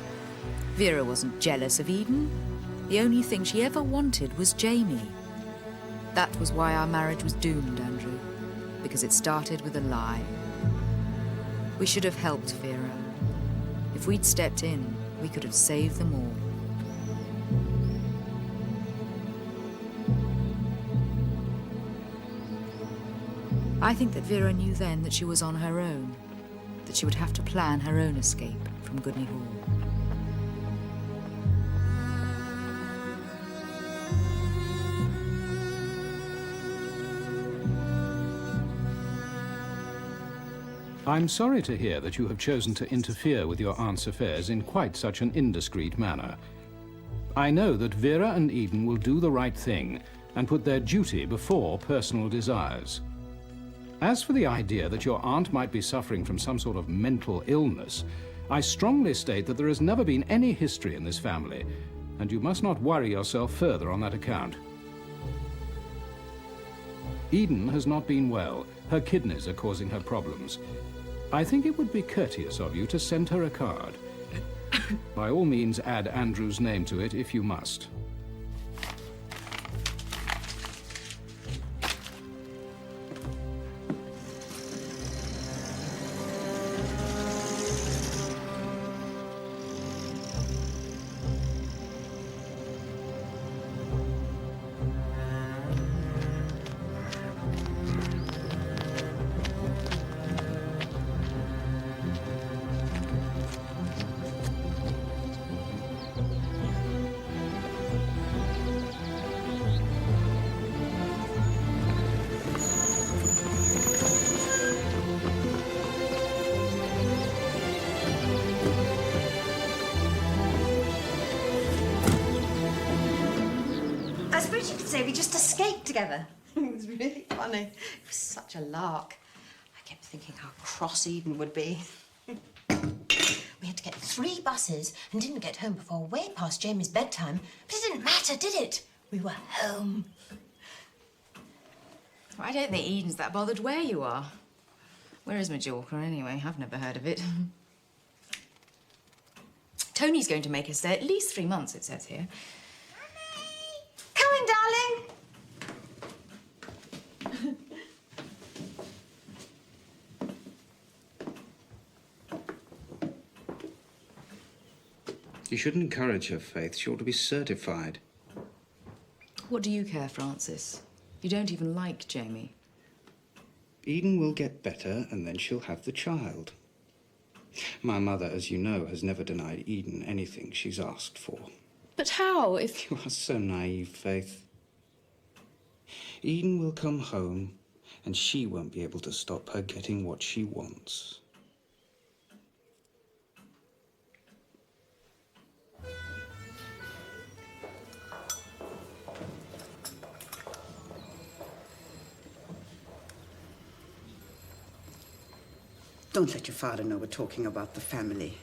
Vera wasn't jealous of Eden. The only thing she ever wanted was Jamie. That was why our marriage was doomed, Andrew. Because it started with a lie. We should have helped Vera. If we'd stepped in, we could have saved them all. I think that Vera knew then that she was on her own, that she would have to plan her own escape from Goodney Hall. I'm sorry to hear that you have chosen to interfere with your aunt's affairs in quite such an indiscreet manner. I know that Vera and Eden will do the right thing and put their duty before personal desires. As for the idea that your aunt might be suffering from some sort of mental illness, I strongly state that there has never been any history in this family, and you must not worry yourself further on that account. Eden has not been well. Her kidneys are causing her problems. I think it would be courteous of you to send her a card. By all means, add Andrew's name to it if you must. We just escaped together. It was really funny. It was such a lark. I kept thinking how cross Eden would be. We had to get 3 buses and didn't get home before way past Jamie's bedtime. But it didn't matter, did it? We were home. I don't think Eden's that bothered where you are. Where is Majorca, anyway? I've never heard of it. Tony's going to make us stay at least 3 months, it says here. Coming, darling. You shouldn't encourage her, Faith. She ought to be certified. What do you care, Francis? You don't even like Jamie. Eden will get better, and then she'll have the child. My mother, as you know, has never denied Eden anything she's asked for. But how, if... You are so naive, Faith. Eden will come home, and she won't be able to stop her getting what she wants. Don't let your father know we're talking about the family.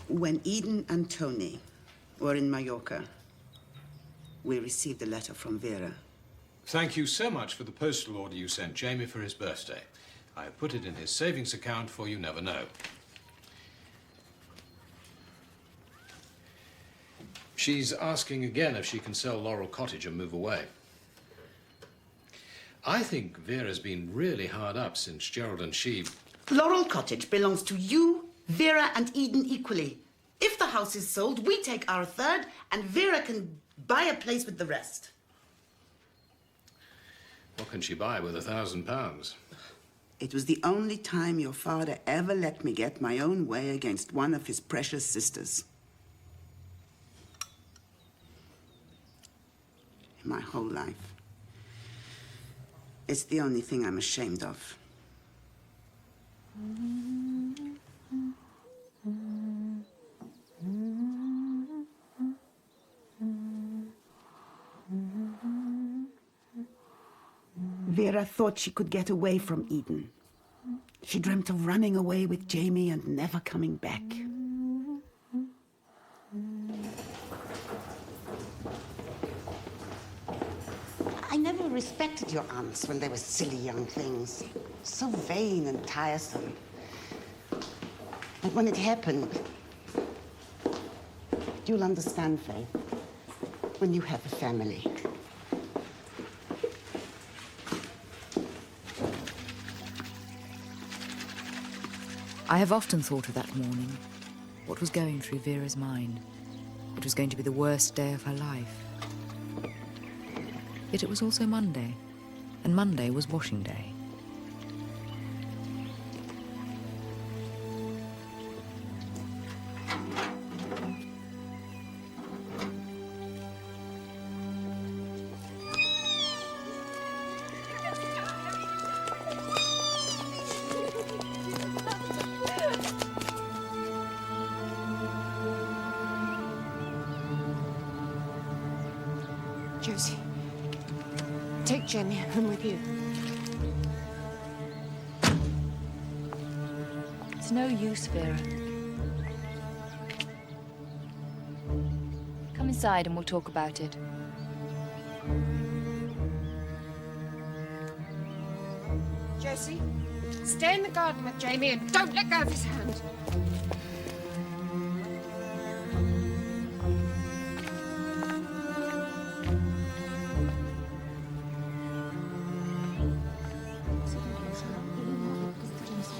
When Eden and Tony were in Mallorca, we received a letter from Vera. Thank you so much for the postal order you sent Jamie for his birthday. I have put it in his savings account, for you never know. She's asking again if she can sell Laurel Cottage and move away. I think Vera's been really hard up since Gerald and she... Laurel Cottage belongs to you, Vera, and Eden equally. If the the house is sold, we take our third, and Vera can buy a place with the rest. What can she buy with £1,000? It was the only time your father ever let me get my own way against one of his precious sisters. In my whole life. It's the only thing I'm ashamed of. Vera thought she could get away from Eden. She dreamt of running away with Jamie and never coming back. I never respected your aunts when they were silly young things. So vain and tiresome. But when it happened, you'll understand, Faith, when you have a family. I have often thought of that morning, what was going through Vera's mind. It was going to be the worst day of her life. Yet it was also Monday, and Monday was washing day. Josie, take Jamie home with you. It's no use, Vera. Come inside and we'll talk about it. Josie, stay in the garden with Jamie and don't let go of his hand.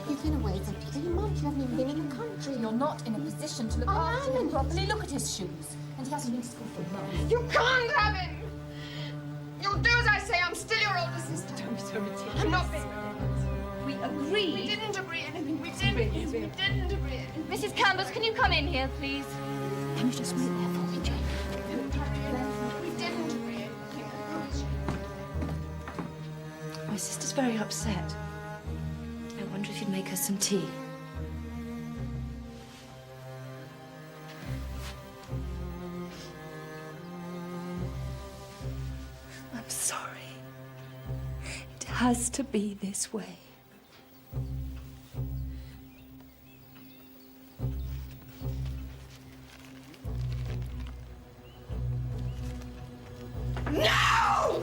You've been away for 3 months. You haven't even been in the country. You're not in a position to look after him properly. Look at his shoes. And he hasn't been to school for months. You can't have him! You'll do as I say. I'm still your older sister. Don't be so ridiculous. I'm not being ridiculous. We agreed. We didn't agree anything. We didn't agree anything. Mrs. Campbell, can you come in here, please? Can you just wait there for me, Jane? We didn't agree anything. I promise you. My sister's very upset. I wonder if you'd make her some tea. I'm sorry. It has to be this way. No!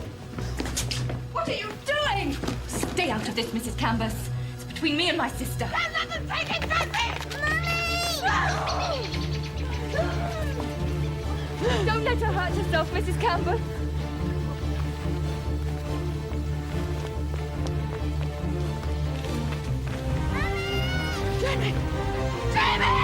What are you doing? Stay out of this, Mrs. Canvas. It's between me and my sister. There's nothing taking place! Don't let her hurt herself, Mrs. Campbell. Jamie! Jamie!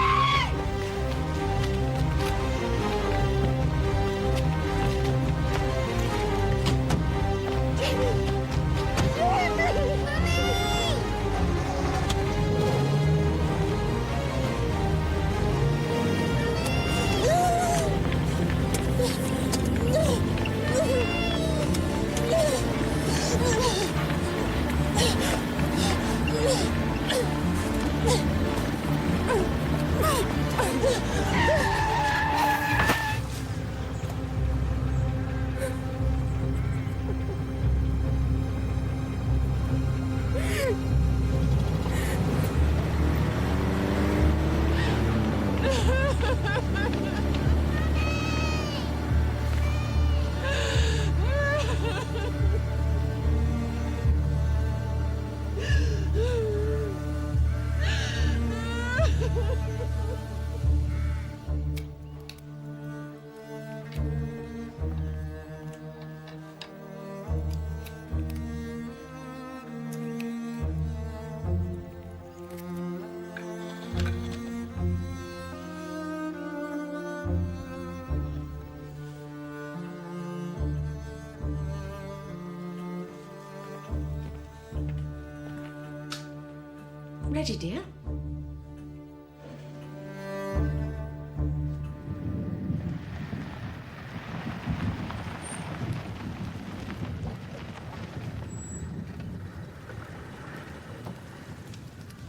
ready, dear.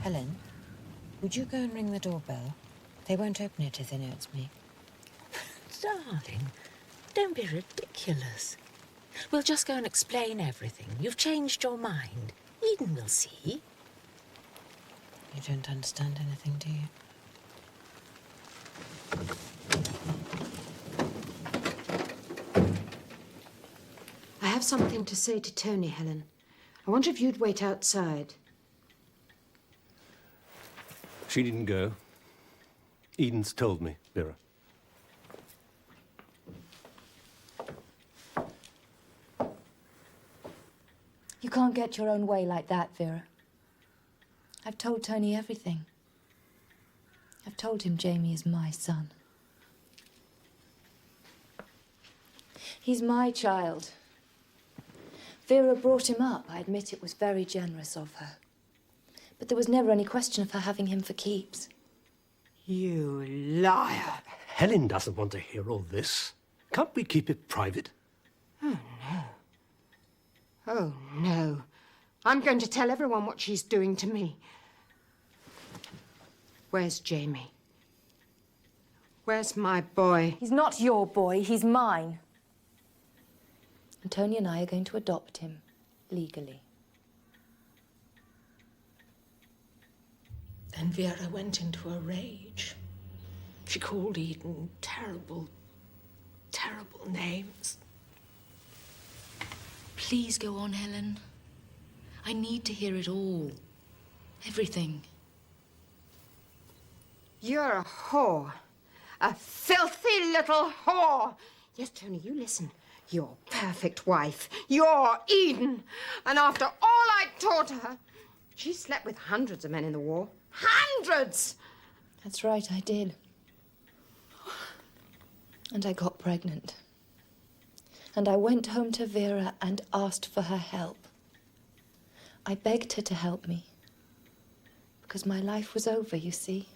Helen, would you go and ring the doorbell? They won't open it if they know it's me. Darling, don't be ridiculous. We'll just go and explain everything. You've changed your mind. Eden will see. You don't understand anything, do you? I have something to say to Tony, Helen. I wonder if you'd wait outside. She didn't go. Eden's told me, Vera. You can't get your own way like that, Vera. I've told Tony everything. I've told him Jamie is my son. He's my child. Vera brought him up. I admit it was very generous of her. But there was never any question of her having him for keeps. You liar! Helen doesn't want to hear all this. Can't we keep it private? Oh, no. Oh, no. I'm going to tell everyone what she's doing to me. Where's Jamie? Where's my boy? He's not your boy, he's mine. And Tony and I are going to adopt him, legally. Then Vera went into a rage. She called Eden terrible, terrible names. Please go on, Helen. I need to hear it all. Everything. You're a whore. A filthy little whore. Yes, Tony, you listen. Your perfect wife. You're Eden. And after all I taught her, she slept with hundreds of men in the war. Hundreds! That's right, I did. And I got pregnant. And I went home to Vera and asked for her help. I begged her to help me. Because my life was over, you see.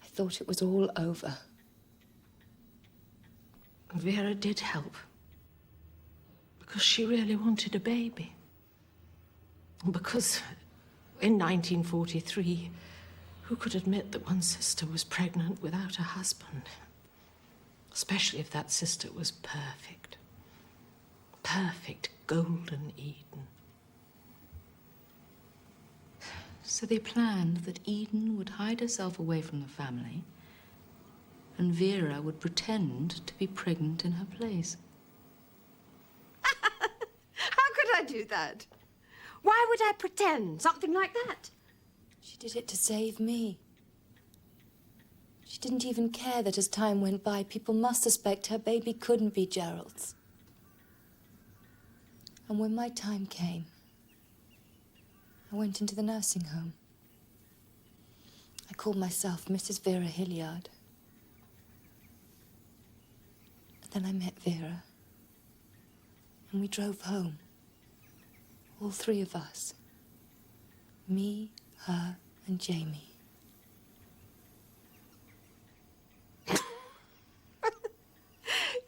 I thought it was all over. Vera did help. Because she really wanted a baby. And because in 1943, who could admit that one sister was pregnant without a husband? Especially if that sister was perfect. Perfect golden Eden. So they planned that Eden would hide herself away from the family, and Vera would pretend to be pregnant in her place. How could I do that? Why would I pretend something like that? She did it to save me. She didn't even care that as time went by, people must suspect her baby couldn't be Gerald's. And when my time came, I went into the nursing home. I called myself Mrs. Vera Hilliard. Then I met Vera. And we drove home. All three of us. Me, her, and Jamie.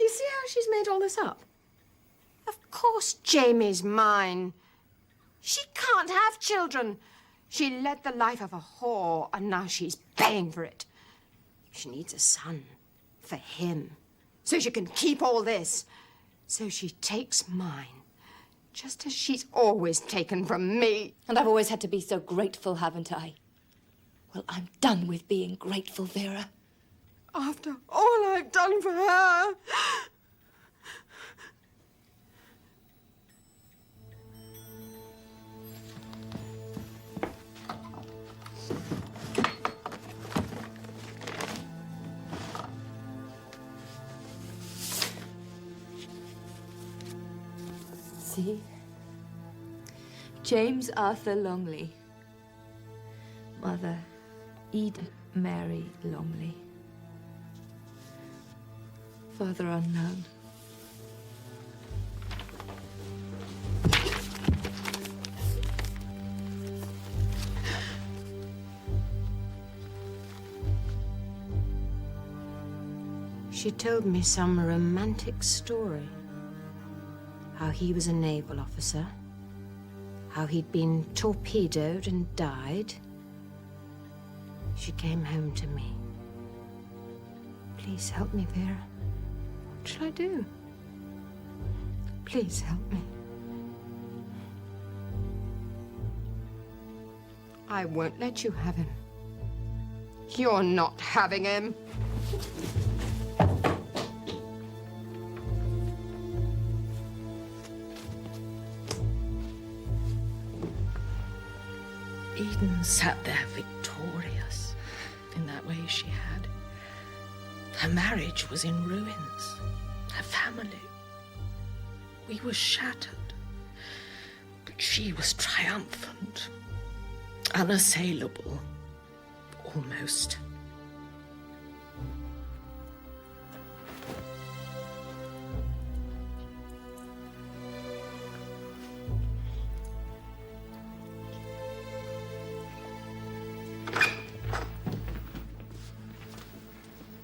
You see how she's made all this up? Of course Jamie's mine. She can't have children. She led the life of a whore, and now she's paying for it. She needs a son for him, so she can keep all this. So she takes mine, just as she's always taken from me. And I've always had to be so grateful, haven't I? Well, I'm done with being grateful, Vera. After all I've done for her. See? James Arthur Longley. Mother, Eden Mary Longley. Father unknown. She told me some romantic story. How he was a naval officer. How he'd been torpedoed and died. She came home to me. Please help me, Vera. What shall I do? Please help me. I won't let you have him. You're not having him. Eden sat there victorious in that way she had. Her marriage was in ruins. Her family. We were shattered. But she was triumphant. Unassailable. Almost.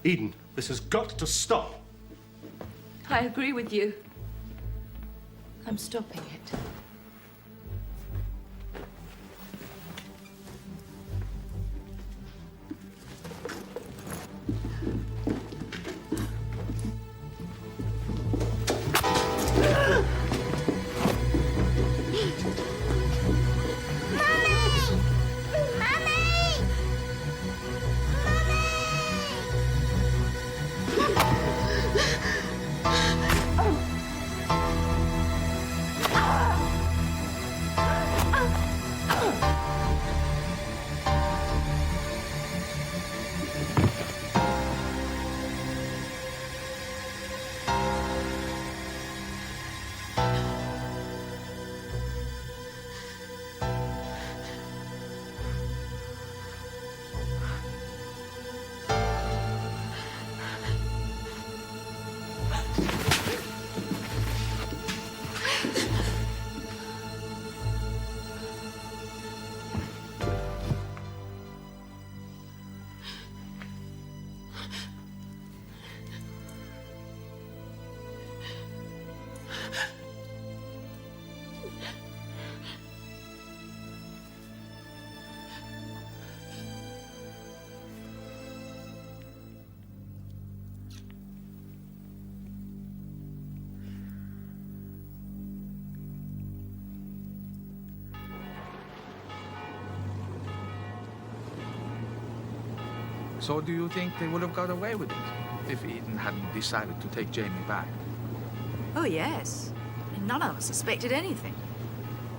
Eden, this has got to stop. I agree with you. I'm stopping it. So do you think they would have got away with it if Eden hadn't decided to take Jamie back? Oh, yes. None of us suspected anything.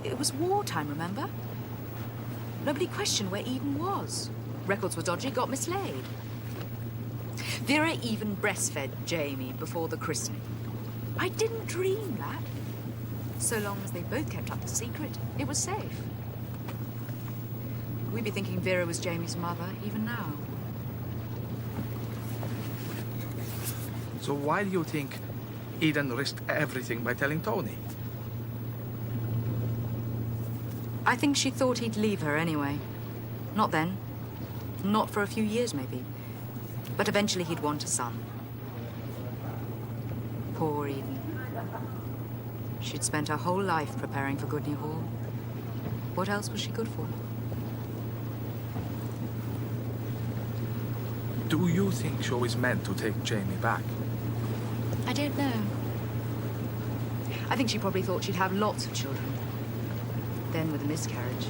It was wartime, remember? Nobody questioned where Eden was. Records were dodgy, got mislaid. Vera even breastfed Jamie before the christening. I didn't dream that. So long as they both kept up the secret, it was safe. We'd be thinking Vera was Jamie's mother even now. So why do you think Eden risked everything by telling Tony? I think she thought he'd leave her anyway. Not then. Not for a few years, maybe. But eventually he'd want a son. Poor Eden. She'd spent her whole life preparing for Goodney Hall. What else was she good for? Do you think she always meant to take Jamie back? I don't know. I think she probably thought she'd have lots of children. Then with a miscarriage,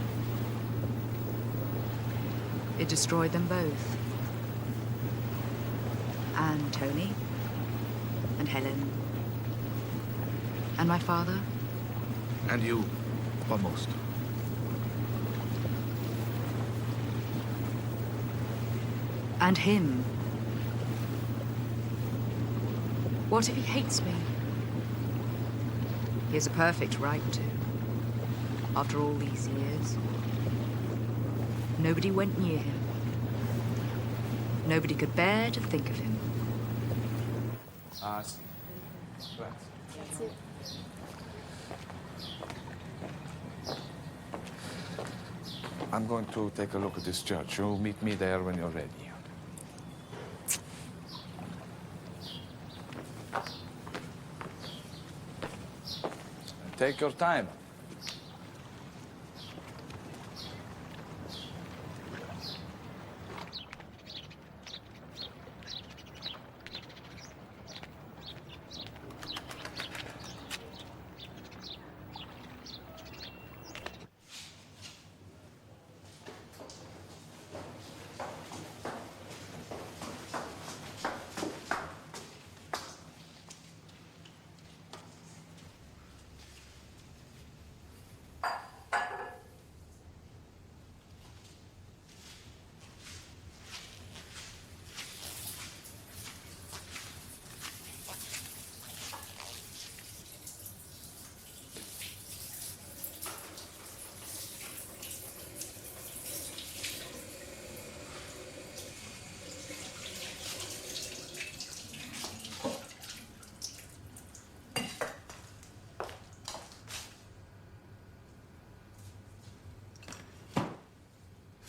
it destroyed them both. And Tony, and Helen, and my father. And you, almost. And him. What if he hates me? He has a perfect right to. After all these years. Nobody went near him. Nobody could bear to think of him. That's it. I'm going to take a look at this church. You'll meet me there when you're ready. Take your time.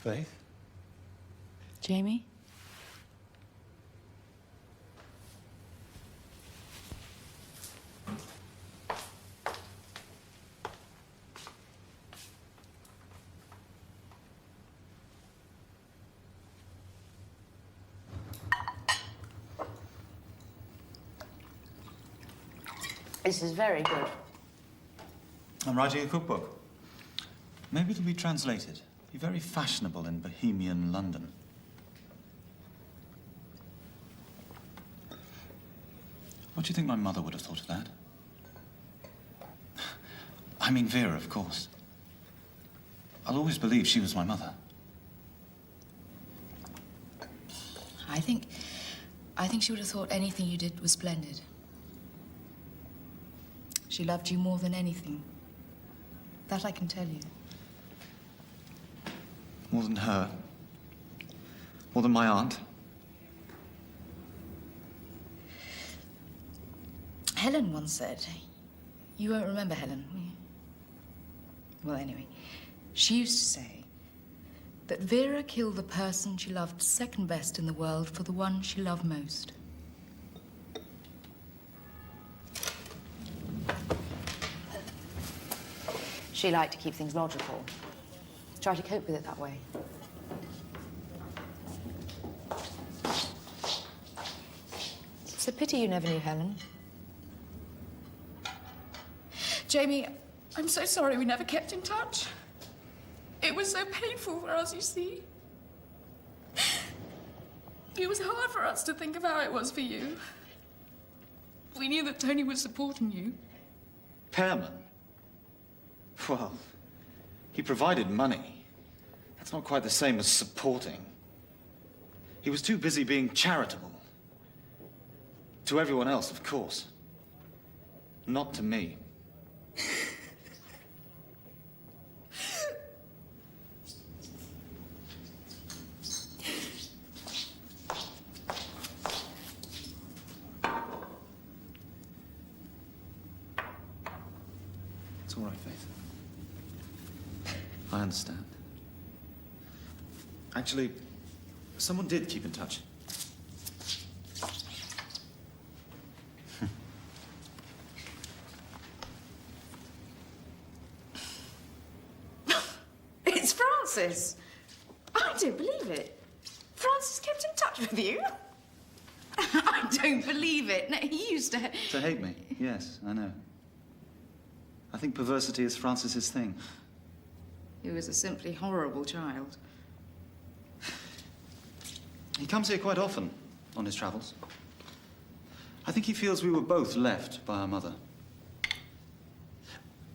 Faith? Jamie? This is very good. I'm writing a cookbook. Maybe it'll be translated. Be very fashionable in bohemian London. What do you think my mother would have thought of that? I mean Vera, of course. I'll always believe she was my mother. I think she would have thought anything you did was splendid. She loved you more than anything. That I can tell you. More than her. More than my aunt. Helen once said, you won't remember Helen, will you? Well, anyway, she used to say that Vera killed the person she loved second best in the world for the one she loved most. She liked to keep things logical. Try to cope with it that way. It's a pity you never knew Helen. Jamie, I'm so sorry we never kept in touch. It was so painful for us, you see. It was hard for us to think of how it was for you. We knew that Tony was supporting you. Pearman? Well, he provided money. That's not quite the same as supporting. He was too busy being charitable. To everyone else, of course. Not to me. It's all right, Faith. I understand. Actually, someone did keep in touch. It's Francis. I don't believe it. Francis kept in touch with you? I don't believe it. No, he used to... To hate me, yes, I know. I think perversity is Francis's thing. He was a simply horrible child. He comes here quite often on his travels. I think he feels we were both left by our mother.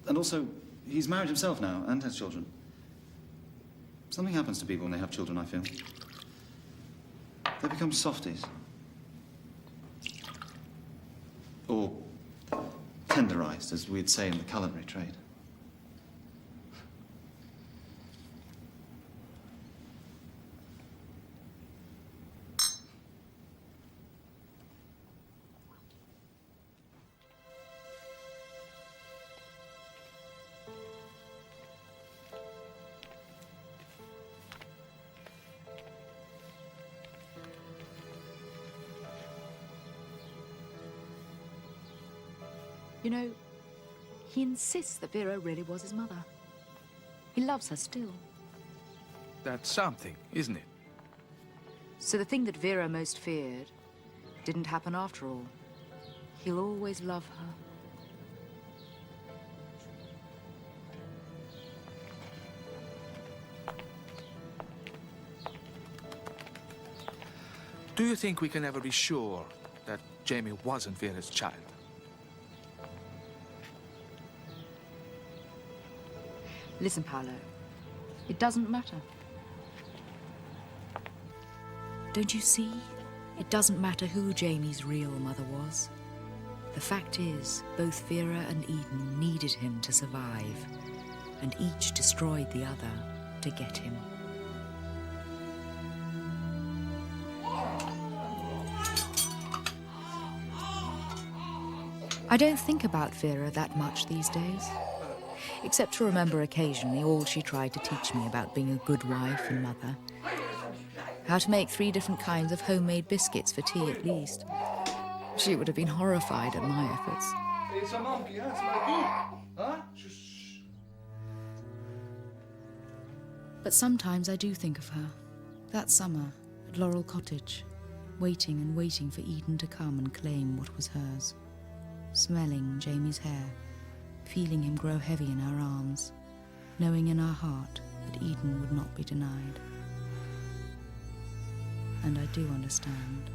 And also, he's married himself now and has children. Something happens to people when they have children, I feel. They become softies. Or tenderized, as we'd say in the culinary trade. You know, He insists that Vera really was his mother. He loves her still. That's something, isn't it? So the thing that Vera most feared didn't happen after all. He'll always love her. Do you think we can ever be sure that Jamie wasn't Vera's child? Listen, Paolo. It doesn't matter. Don't you see? It doesn't matter who Jamie's real mother was. The fact is, both Vera and Eden needed him to survive, and each destroyed the other to get him. I don't think about Vera that much these days, except to remember occasionally all she tried to teach me about being a good wife and mother. How to make 3 different kinds of homemade biscuits for tea at least. She would have been horrified at my efforts. It's a monkey, huh? It's like you. Huh? But sometimes I do think of her. That summer at Laurel Cottage, waiting and waiting for Eden to come and claim what was hers. Smelling Jamie's hair, feeling him grow heavy in her arms, knowing in our heart that Eden would not be denied. And I do understand.